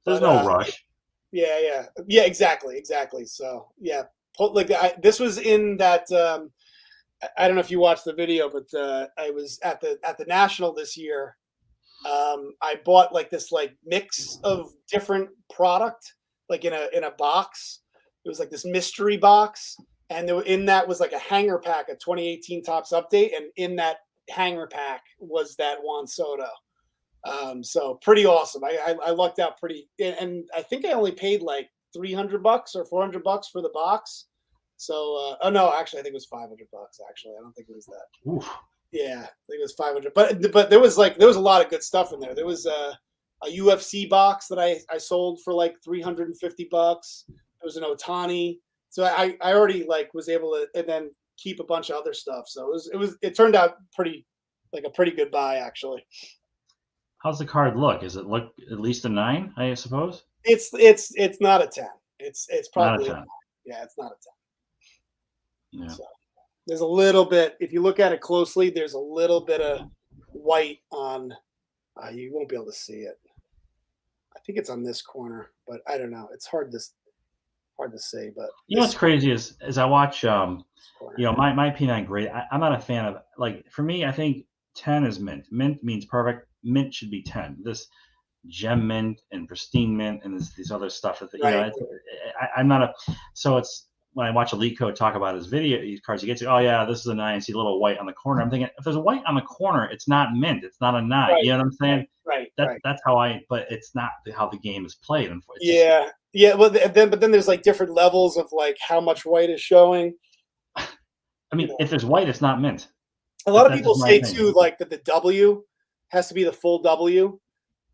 There's But no rush. yeah, exactly. So yeah, this was in that. I don't know if you watched the video, but I was at the National this year. I bought like this mix of different product, like in a box. It was like this mystery box, and in that was like a hanger pack, a 2018 Topps update, and in that hanger pack was that Juan Soto. So pretty awesome. I lucked out pretty, and I think I only paid like $300 or $400 for the box. So oh no, actually I think it was $500. Actually, I don't think it was that. Oof. Yeah, I think it was 500. But there was a lot of good stuff in there. There was a UFC box that I sold for like $350. There was an Otani. So I already was able to and then keep a bunch of other stuff. So it turned out a pretty good buy actually. How's the card look? Does it look at least a 9? I suppose. It's not a 10. It's Not a probably 10. yeah, it's not a 10. Yeah. So there's a little bit, if you look at it closely, there's a little bit of white on. You won't be able to see it. I think it's on this corner, but I don't know. It's hard to say. But You know what's crazy is I watch corner. my opinion on grade. I'm not a fan of, like, for me, I think 10 is mint. Mint means perfect. Mint should be 10. This gem mint and pristine mint and these other stuff that Right. I'm not a. So it's when I watch Elite Code talk about his video, these cards, he gets, oh yeah, this is a 9. See a little white on the corner. I'm thinking, if there's a white on the corner, it's not mint. It's not a 9. Right. You know what I'm saying? Right. That's how but it's not how the game is played. Yeah. Yeah. Well, but then there's like different levels of like how much white is showing. I mean, if there's white, it's not mint. A lot of people say too, like that the W has to be the full W,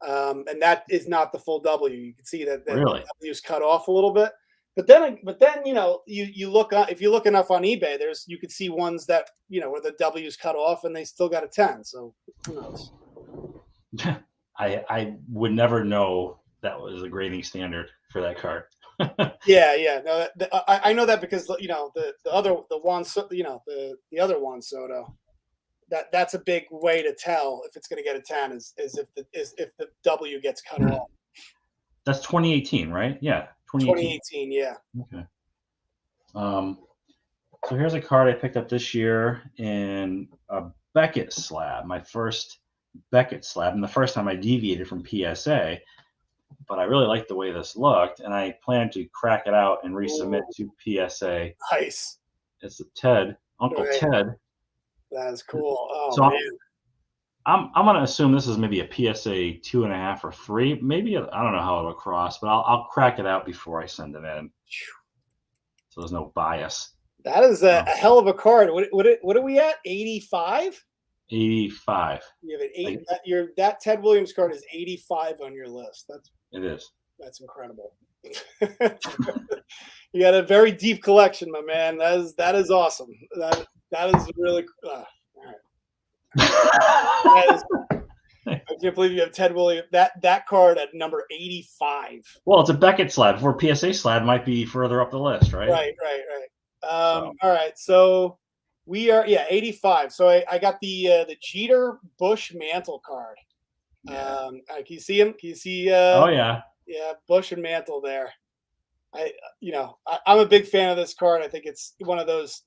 and that is not the full W. You can see that Really? the W is cut off a little bit. But then you look if you look enough on eBay, you could see ones that where the W is cut off and they still got a 10. So who knows? I would never know that was a grading standard for that card. Yeah. No, I know that because the other Juan Soto. That's a big way to tell if it's going to get a 10 is if the W gets cut off. That's 2018, right? Yeah, 2018. Yeah. Okay. So here's a card I picked up this year in a Beckett slab, my first Beckett slab, and the first time I deviated from PSA. But I really liked the way this looked, and I plan to crack it out and resubmit to PSA. Nice. It's a Uncle Ted. That's cool. Oh, so man. I'm gonna assume this is maybe a PSA 2.5 or 3. Maybe I don't know how it'll cross, but I'll crack it out before I send it in, so there's no bias. That is a hell of a card. What are we at? 85. 85. You have an that Ted Williams card is 85 on your list. It is. That's incredible. You got a very deep collection, my man. That is awesome. That is really all right. I can't believe you have Ted Williams. That card at number 85. Well, it's a Beckett slab. For PSA slab might be further up the list, right? Right. All right. So we are 85. So I got the Jeter Bush Mantle card. Yeah. Can you see him? Can you see? Oh yeah. Yeah, Bush and Mantle there. I'm a big fan of this card. I think it's one of those.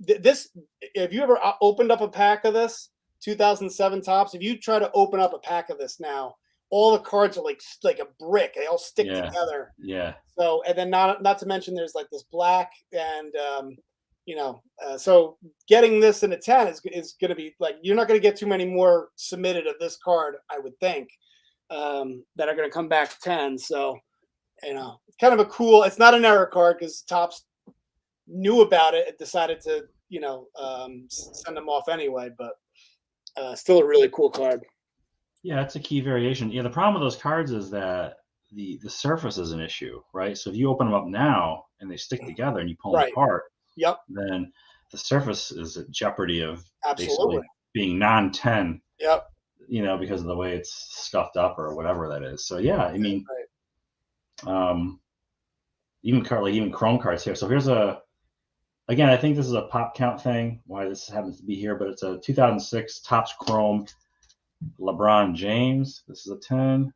Have you ever opened up a pack of this 2007 Topps? If you try to open up a pack of this now, all the cards are like a brick. They all stick together. Yeah. So and then not to mention there's like this black and so getting this in a 10 is going to be like you're not going to get too many more submitted of this card, I would think, that are going to come back 10. So. It's kind of a cool. It's not an error card because Topps knew about it and decided to, send them off anyway. But still a really cool card. Yeah, it's a key variation. Yeah, the problem with those cards is that the surface is an issue, right? So if you open them up now and they stick together and you pull them apart, then the surface is at jeopardy of basically being non-10. Yep. Because of the way it's scuffed up or whatever that is. So yeah, I mean. Even chrome cards here. So here's a Again, I think this is a pop count thing, why this happens to be here, but it's a 2006 Topps Chrome LeBron James. This is a 10.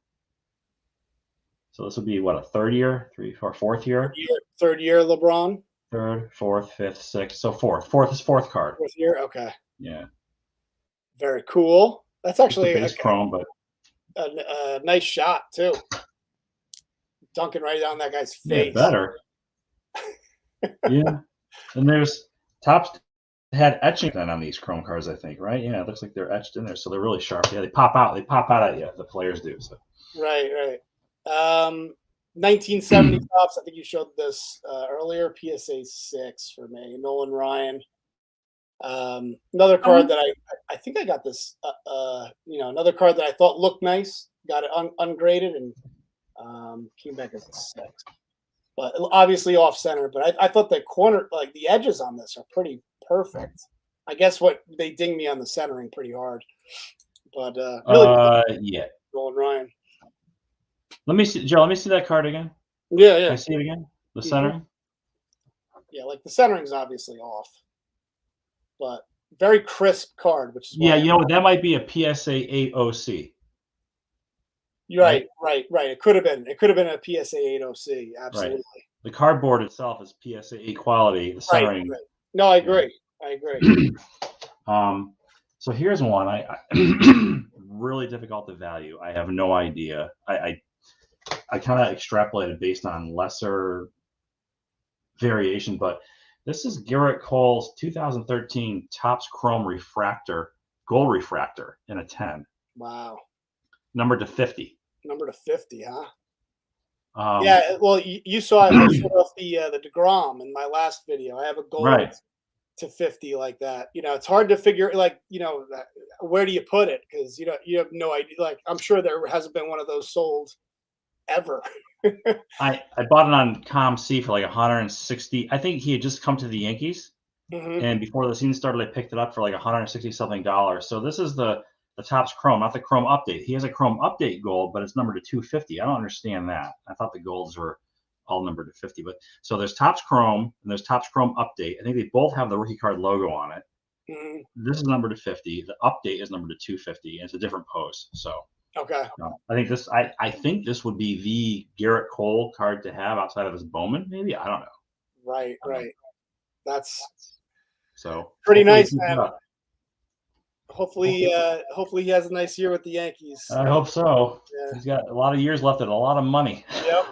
So this would be what, a third year, fourth year? Third year LeBron. Third, fourth, fifth, sixth. So fourth card. Fourth year. Okay. Yeah. Very cool. That's actually base chrome, but a nice shot too. Dunking right down that guy's face. Yeah, better. Yeah. And there's Topps had etching then on these chrome cards, I think, right? Yeah, it looks like they're etched in there, so they're really sharp. Yeah, they pop out. They pop out at you. The players do. So. Right. 1970 Topps. I think you showed this earlier. PSA 6 for me. Nolan Ryan. Another card that I think I got this. Another card that I thought looked nice. Got it ungraded and came back as a 6. But obviously off center. But I thought the corner, like the edges on this, are pretty perfect. I guess what they ding me on the centering pretty hard. But really, yeah. Nolan Ryan. Let me see, Joe. Let me see that card again. Yeah. Can I see it again? The centering. Yeah, like the centering's obviously off, but very crisp card. Which is you know what? That might be a PSA 8 OC. Right. It could have been. It could have been a PSA 8 OC. Absolutely. Right. The cardboard itself is PSA 8 quality. The centering. Right. No, I agree. So here's one. I really difficult to value. I have no idea. I kind of extrapolated based on lesser variation, but this is Garrett Cole's 2013 Topps Chrome Refractor, Gold Refractor in a 10. Wow. Numbered to 50. Numbered to 50, huh? Yeah, well, you saw it. I showed off the DeGrom in my last video. I have a gold to 50 like that. It's hard to figure, where do you put it? Because you have no idea. Like, I'm sure there hasn't been one of those sold ever. I bought it on ComC for like 160. I think he had just come to the Yankees, and before the season started, I picked it up for like 160 something dollars. So this is the Topps Chrome, not the Chrome Update. He has a Chrome Update gold, but it's numbered to 250. I don't understand that. I thought the golds were all numbered to 50. But so there's Topps Chrome and there's Topps Chrome Update. I think they both have the rookie card logo on it. This is numbered to 50. The Update is numbered to 250, and it's a different pose. So okay. I think this. I think this would be the Garrett Cole card to have outside of his Bowman. Maybe, I don't know. Right. That's so pretty nice, man. Hopefully he has a nice year with the Yankees. I hope so. Yeah. He's got a lot of years left and a lot of money. Yep,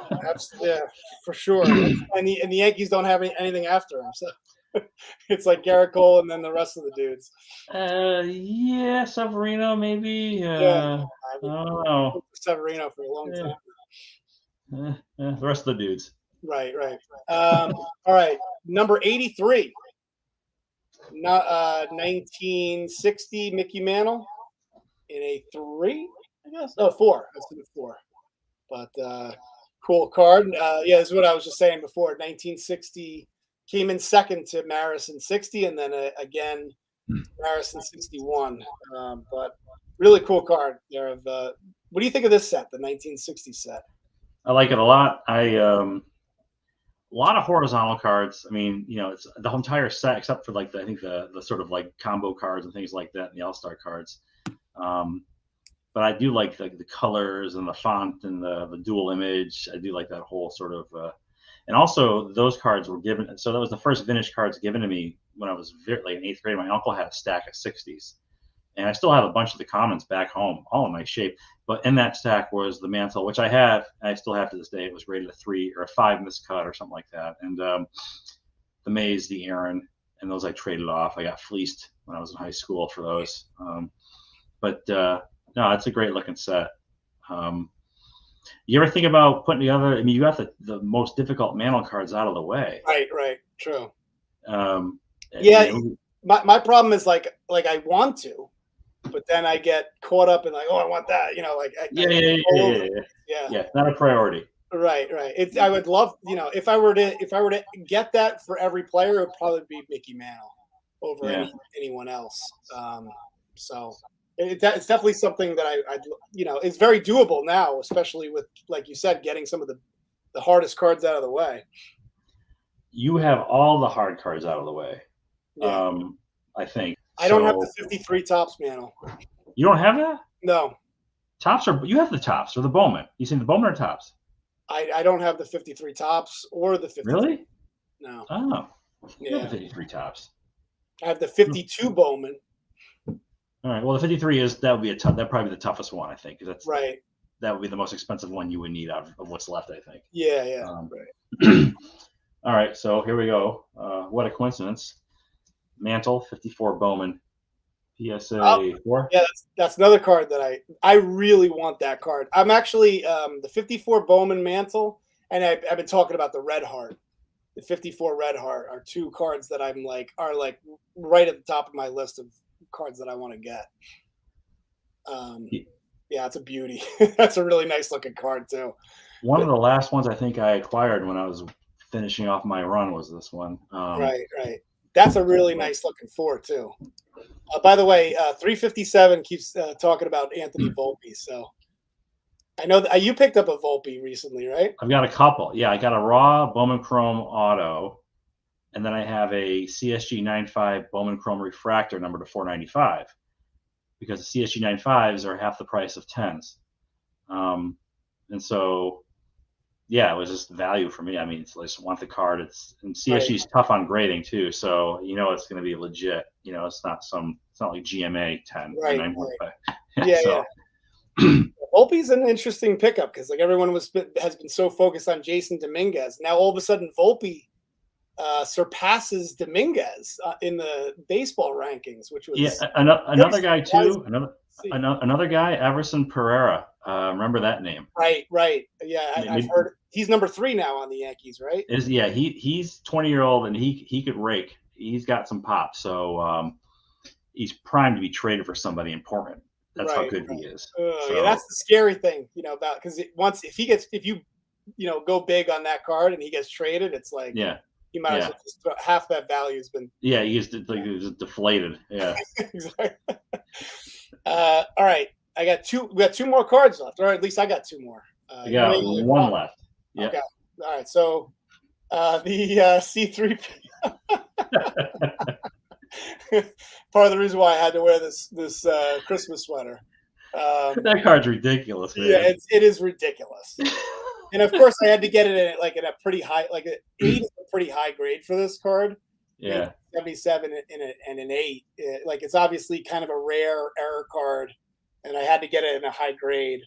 yeah, for sure. And the Yankees don't have anything after him, so it's like Garrett Cole and then the rest of the dudes. Yeah, Severino maybe. I don't know. Severino for a long time. The rest of the dudes. Right. All right, number 83. 1960 Mickey Mantle in a 3, I guess. Oh, 4. That's in a 4. But cool card. Yeah, this is what I was just saying before. 1960 came in second to Maris in 60, and then again Maris in 61. But really cool card there. What do you think of this set, the 1960 set? I like it a lot. A lot of horizontal cards. I mean, it's the entire set except for like I think the sort of like combo cards and things like that, and the All-Star cards. But I do like the colors and the font and the dual image. I do like that whole sort of. And also, those cards were given. So that was the first vintage cards given to me when I was in 8th grade. My uncle had a stack of 60s, and I still have a bunch of the commons back home, all in nice shape. But in that stack was the Mantle, which I still have to this day. It was rated a 3 or a 5 miscut or something like that. And the Mays, the Aaron, and those I traded off. I got fleeced when I was in high school for those. But no, it's a great looking set. You ever think about putting together? I mean, you got the most difficult Mantle cards out of the way. Right. True. Yeah. My problem is like I want to, but then I get caught up in like, oh, I want that. Yeah. Not a priority. Right. I would love, if I were to get that for every player, it would probably be Mickey Mantle over anyone else. So it's definitely something that I it's very doable now, especially with, like you said, getting some of the hardest cards out of the way. you have all the hard cards out of the way. Yeah. I think. I don't have the 53 tops mantle. You don't have that? No. Tops you have the tops or the Bowman. You seen the Bowman or tops? I don't have the 53 tops or the 53. Really? No. Oh. You Yeah. have the 53 tops. I have the 52 Bowman. All right. Well, the 53 that'd probably be the toughest one, I think, because that's right. That would be the most expensive one you would need out of what's left, I think. Yeah. Right. All right, so here we go. What a coincidence! Mantle 54 Bowman PSA 4. Yeah, that's another card that I really want that card. I'm actually the 54 Bowman Mantle, and I've been talking about the Red Heart. The 54 Red Heart are two cards that are right at the top of my list of cards that I want to get. Yeah, it's a beauty. That's a really nice looking card too. One of the last ones I think I acquired when I was finishing off my run was this one. Right. That's a really nice looking 4 too. By the way, 357 keeps talking about Anthony Volpe. So I know that you picked up a Volpe recently, right? I've got a couple. Yeah, I got a raw Bowman Chrome Auto, and then I have a CSG 95 Bowman Chrome Refractor number to 495. Because the CSG 95s are half the price of 10s. And so, yeah, it was just value for me. I mean, I just want the card. And CSG is tough on grading too. So, it's going to be legit. It's not like GMA 10. Right. 9.5. Yeah. Volpe's an interesting pickup because everyone has been so focused on Jason Dominguez. Now, all of a sudden, Volpe surpasses Dominguez in the baseball rankings, which was another guy too. Another guy, Everson Pereira. Remember that name? Right. Yeah, I've heard he's number 3 now on the Yankees, right? He's 20-year-old and he could rake. He's got some pop, so he's primed to be traded for somebody important. That's how good he is. Yeah, that's the scary thing, about because if you go big on that card and he gets traded, it's like you might as well just half that value has been. Yeah, he was deflated. Yeah. Exactly. All right, we got 2 more cards left, or at least I got 2 more. I got one left. Yeah. Okay. All right. So the C3. Part of the reason why I had to wear this Christmas sweater. That card's ridiculous, man. Yeah, it is ridiculous. And of course, I had to get it in a pretty high, an 8 is a pretty high grade for this card. Yeah, 77 and an 8. It's obviously kind of a rare error card, and I had to get it in a high grade,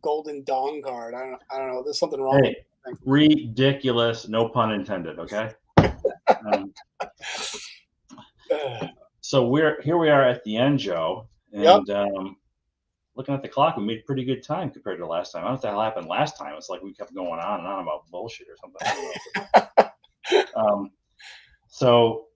golden dong card. I don't know. There's something wrong. Hey, ridiculous. No pun intended. Okay. So here we are at the end, Joe, and looking at the clock, we made pretty good time compared to last time. I don't know what the hell happened last time. It's like we kept going on and on about bullshit or something. So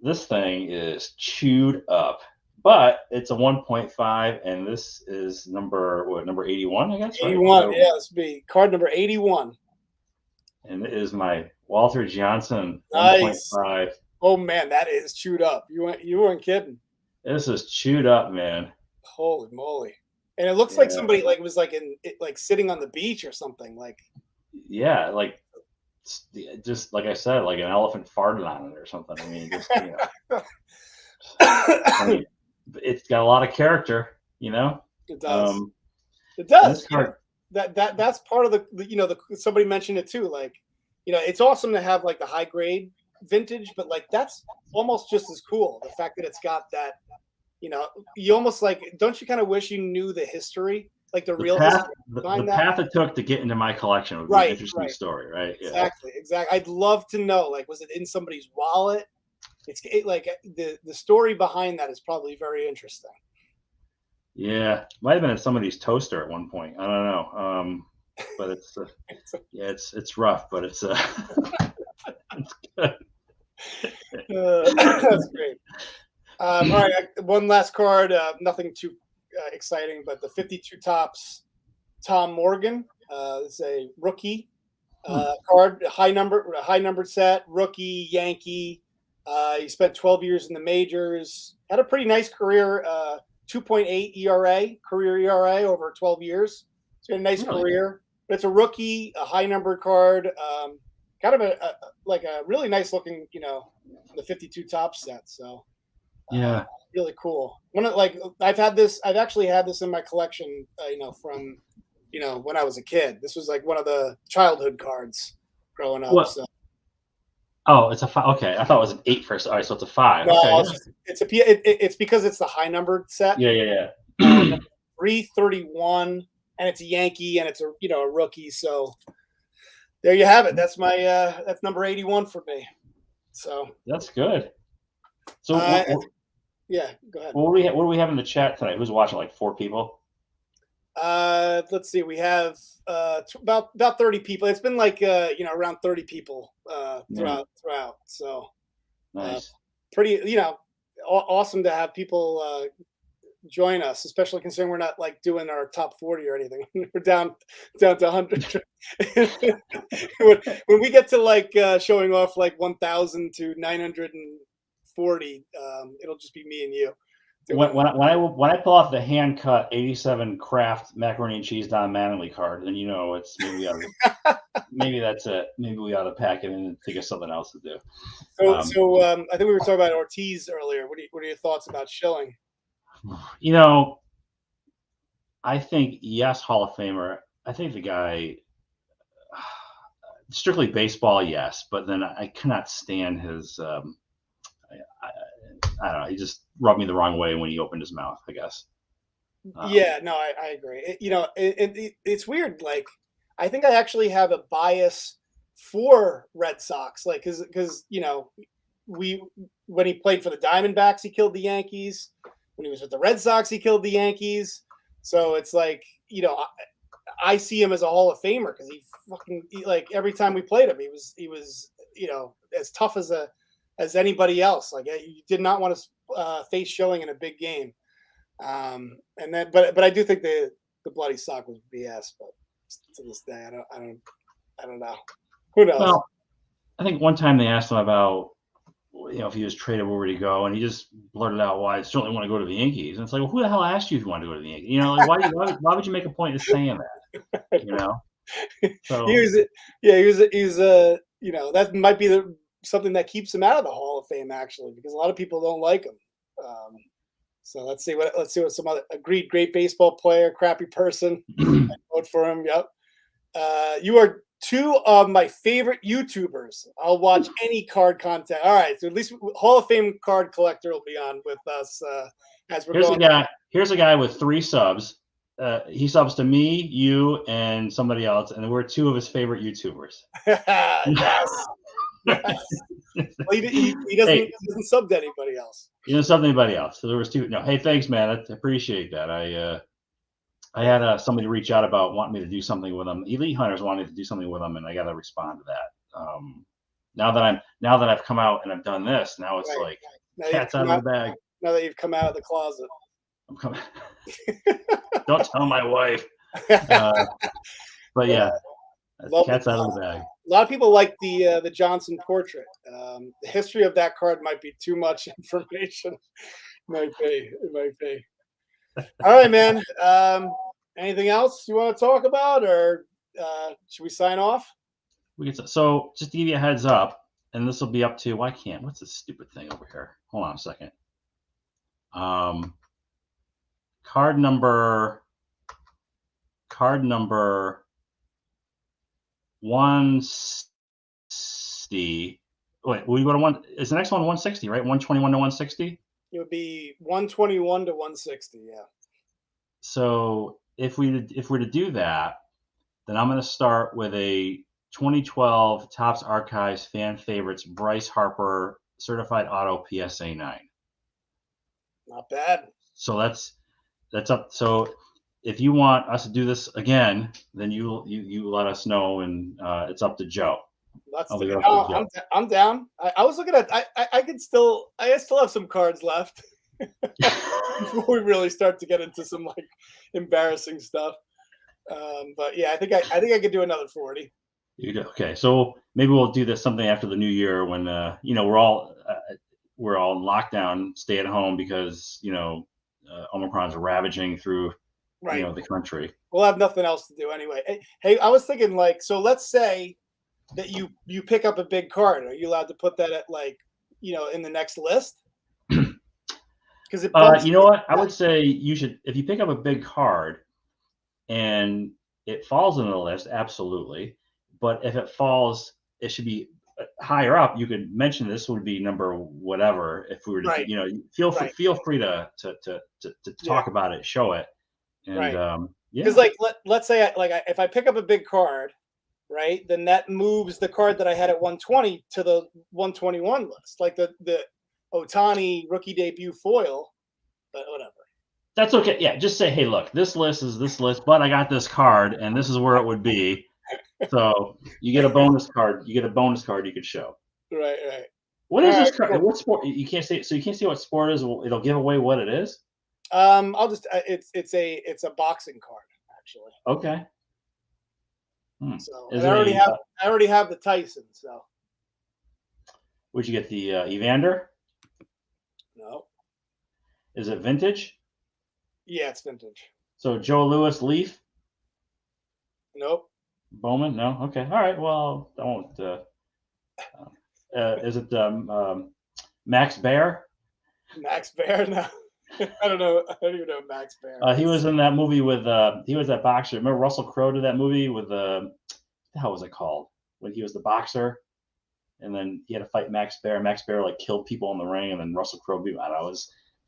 this thing is chewed up, but it's a 1.5, and this is number 81, I guess. 81, right? Yeah, this would be card number 81. And it is my Walter Johnson 1.5. Oh man, that is chewed up. You weren't kidding. This is chewed up, man. Holy moly! And it looks like somebody was sitting on the beach or something. Just like I said, like an elephant farted on it or something. I mean, just it's got a lot of character, It does. It does. This card, that's part of the somebody mentioned it too. It's awesome to have the high grade vintage, but that's almost just as cool. The fact that it's got that, you almost don't you kind of wish you knew the history, the real path, history the path it took to get into my collection would be an interesting story, right? Yeah. Exactly. I'd love to know, was it in somebody's wallet? The story behind that is probably very interesting. Yeah, might have been in somebody's toaster at one point. I don't know, but it's it's rough, but it's it's good. That's great. All right, one last card. Nothing too exciting, but the 52 tops Tom Morgan. It's a rookie card, high numbered set, rookie Yankee. He spent 12 years in the majors. Had a pretty nice career. 2.8 ERA, career ERA over 12 years. He's got a nice career. but it's a rookie, a high numbered card. Kind of like a really nice looking, the 52 top set. So Yeah. really cool. I've actually had this in my collection, from when I was a kid. This was like one of the childhood cards growing up. What? So Oh, it's a 5. Okay, I thought it was an 8 first. All right, so it's a 5. no, Okay. it's because it's the high numbered set. Yeah. Number 331, and it's a Yankee, and it's a rookie. So there you have it. That's my that's number 81 for me. So That's good. So yeah, go ahead. what do we have in the chat tonight? Who's watching? Like 4 people. Let's see. We have about 30 people. It's been like around 30 people throughout. So Nice. pretty awesome to have people join us, especially considering we're not like doing our top 40 or anything. We're down to 100. when we get to like showing off like 1,000 to 940, it'll just be me and you. When I pull off the hand cut 87 Kraft macaroni and cheese Don Mattingly card, then it's maybe that's it. Maybe we ought to pack it in and think of something else to do. So I think we were talking about Ortiz earlier. What are your thoughts about Schilling? I think yes, Hall of Famer. I think the guy, strictly baseball, yes, but then I cannot stand his. I don't know. He just rubbed me the wrong way when he opened his mouth, I guess. Yeah, no, I agree. It's weird. Like, I think I actually have a bias for Red Sox, like, because when he played for the Diamondbacks, he killed the Yankees. When he was with the Red Sox, he killed the Yankees. So it's like, I see him as a Hall of Famer because like every time we played him, he was as tough as anybody else. Like, you did not want to face Schilling in a big game. But I do think the bloody sock was BS. But to this day, I don't know. Who knows? Well, I think one time they asked him about if he was traded, where would he go, and he just blurted out, "Well, I certainly want to go to the Yankees." And it's like, well, who the hell asked you if you want to go to the Yankees? Like why would you make a point of saying that? So he was that might be something that keeps him out of the Hall of Fame, actually, because a lot of people don't like him. So let's see what some other agreed great baseball player, crappy person. I vote for him. Yep. You are 2 of my favorite YouTubers. I'll watch any card content. All right, so at least Hall of Fame card collector will be on with us as we're going. Here's a guy with 3 subs. He subs to me, you, and somebody else, and we're 2 of his favorite YouTubers. Yes. Yes. Well, he doesn't sub to anybody else. He doesn't sub to anybody else. So there was 2. No, hey, thanks, man. I appreciate that. I had somebody reach out about wanting me to do something with them. Elite Hunters wanted to do something with them, and I got to respond to that. Now that I've come out and I've done this, now it's right. Like cat's out of the bag. Now that you've come out of the closet, I'm coming. Don't tell my wife. But yeah, cat's out of the bag. A lot of people like the Johnson portrait. The history of that card might be too much information. It might be. All right, man. Anything else you want to talk about, or should we sign off? So just to give you a heads up, and this will be up to what's this stupid thing over here? Hold on a second. Card number 160. Wait, will you go to one? Is the next one 160, right? 121 to 160? It would be 121 to 160, yeah. So if we're to do that, then I'm going to start with a 2012 Topps Archives fan favorites Bryce Harper certified auto PSA 9. Not bad. So that's up. So if you want us to do this again, then you let us know, and it's up to Joe. I'm down. I was looking at. I still have some cards left before we really start to get into some like embarrassing stuff. But yeah, I think I could do another 40. You do. Okay, so maybe we'll do this something after the new year when we're all in lockdown, stay at home because Omicron's ravaging through Right. the country. We'll have nothing else to do anyway. Hey, I was thinking like, so let's say that you pick up a big card. Are you allowed to put that at like, in the next list? Because it bumps. You know what? I would say you should, if you pick up a big card and it falls in the list, absolutely. But if it falls, it should be higher up. You could mention this would be number whatever. If we were to, Right. feel Right. feel free to talk about it, show it, and Right. yeah. Because like let's say if I pick up a big card, right, then that moves the card that I had at 120 to the 121 list, like the Otani rookie debut foil, but whatever. That's okay. Yeah, just say, hey, look, this list is this list, but I got this card, and this is where it would be. So you get a bonus card. You get a bonus card you could show. Right, right. What is this card? Cool. What sport? You can't say. So you can't say what sport it is. It'll give away what it is. I'll just it's a boxing card actually. Okay. So I already have the Tyson. So. Would you get the Evander? No. Is it vintage? Yeah, it's vintage. So Joe Louis Leaf? Nope. Bowman? No. Okay. All right. Well, I won't. Is it Max Baer? Max Baer? No. I don't know. I don't even know Max Baer. He was in that movie with. He was that boxer. Remember Russell Crowe did that movie with what the hell was it called? When he was the boxer, and then he had to fight Max Baer. Max Baer like killed people in the ring, and then Russell Crowe beat him. I don't know.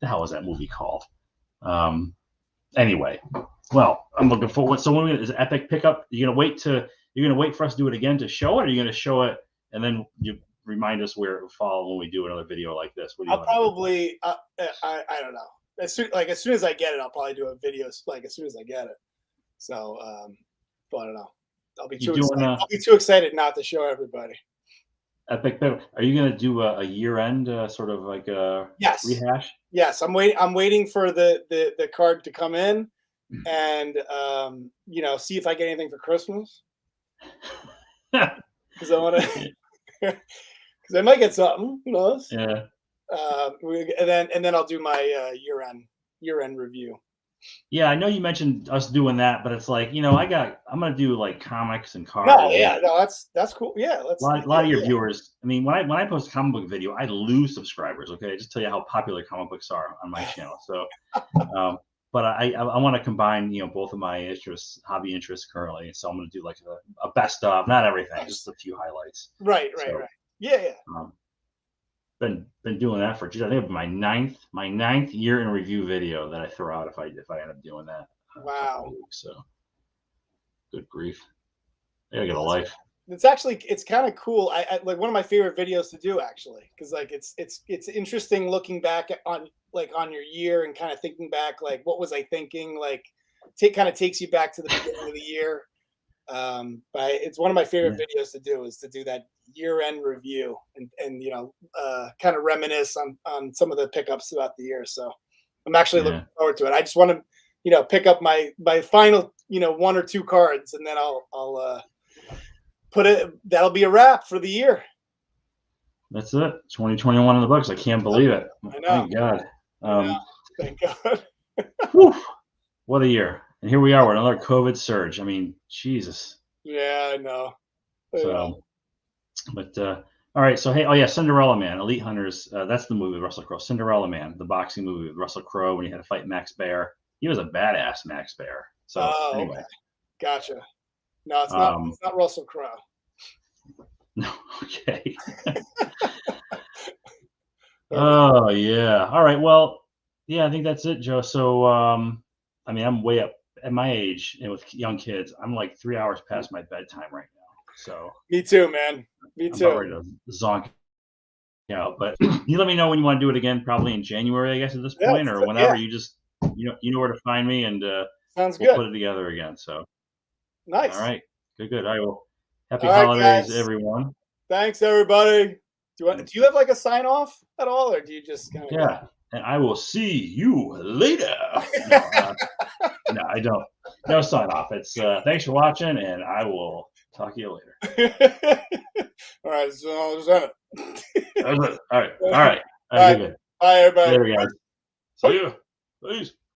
The hell was that movie called? Anyway, well, I'm looking forward. So when is Epic pickup? You're gonna wait for us to do it again to show it, or are you gonna show it and then you remind us where it will fall when we do another video like this? What do you I'll probably I don't know. As soon as I get it, I'll probably do a video like as soon as I get it. So but I don't know. I'll be too excited not to show everybody. Epic pickup. Are you gonna do a year end sort of like a rehash? Yes, I'm waiting for the card to come in, and see if I get anything for Christmas. Because I want to, because I might get something. Who knows? Yeah. And then I'll do my year end review. Yeah, I know you mentioned us doing that, but it's like I'm gonna do like comics and cards. No, yeah, no, that's cool. Yeah, a lot of your viewers. I mean, when I post a comic book video, I lose subscribers. Okay, just tell you how popular comic books are on my channel. So, but I want to combine both of my interests, hobby interests currently. So I'm gonna do like a best of, not everything, just a few highlights. Right. Yeah. Been doing that for I think my ninth year in review video that I throw out if I end up doing that. Wow. So good grief. I gotta get a life. It's kind of cool. I like one of my favorite videos to do actually, because like it's interesting looking back on your year and kind of thinking back like what was I thinking, like kind of takes you back to the beginning of the year. But it's one of my favorite videos to do, is to do that year-end review and kind of reminisce on some of the pickups throughout the year. So I'm actually looking forward to it. I just want to pick up my final one or two cards, and then I'll put it. That'll be a wrap for the year. That's it. 2021 in the books. I can't believe it. I know. Thank God. Thank God. Whew, what a year. And here we are with another COVID surge. I mean, Jesus. Yeah, I know. So, but all right. So hey, Cinderella Man, Elite Hunters. That's the movie with Russell Crowe. Cinderella Man, the boxing movie with Russell Crowe when he had to fight Max Baer. He was a badass Max Baer. So anyway. Okay. Gotcha. No, it's not. It's not Russell Crowe. No. Okay. Oh yeah. All right. Well, yeah. I think that's it, Joe. So I mean, I'm way up at my age and with young kids. I'm like 3 hours past my bedtime right now. So me too, man. Me too. I'm about ready to zonk out. But you let me know when you want to do it again. Probably in January, I guess, at this point, or whenever. You just you know where to find me, and sounds we'll good. put it together again. So nice. All right. Good. All right. Well, happy holidays, everyone. Thanks, everybody. Do you have like a sign off at all, or do you just kind of go? And I will see you later. No, I don't. No sign off. It's thanks for watching, and I will talk to you later. All right. So that's it. All right. Good. Bye, everybody. There we go. See you. Peace.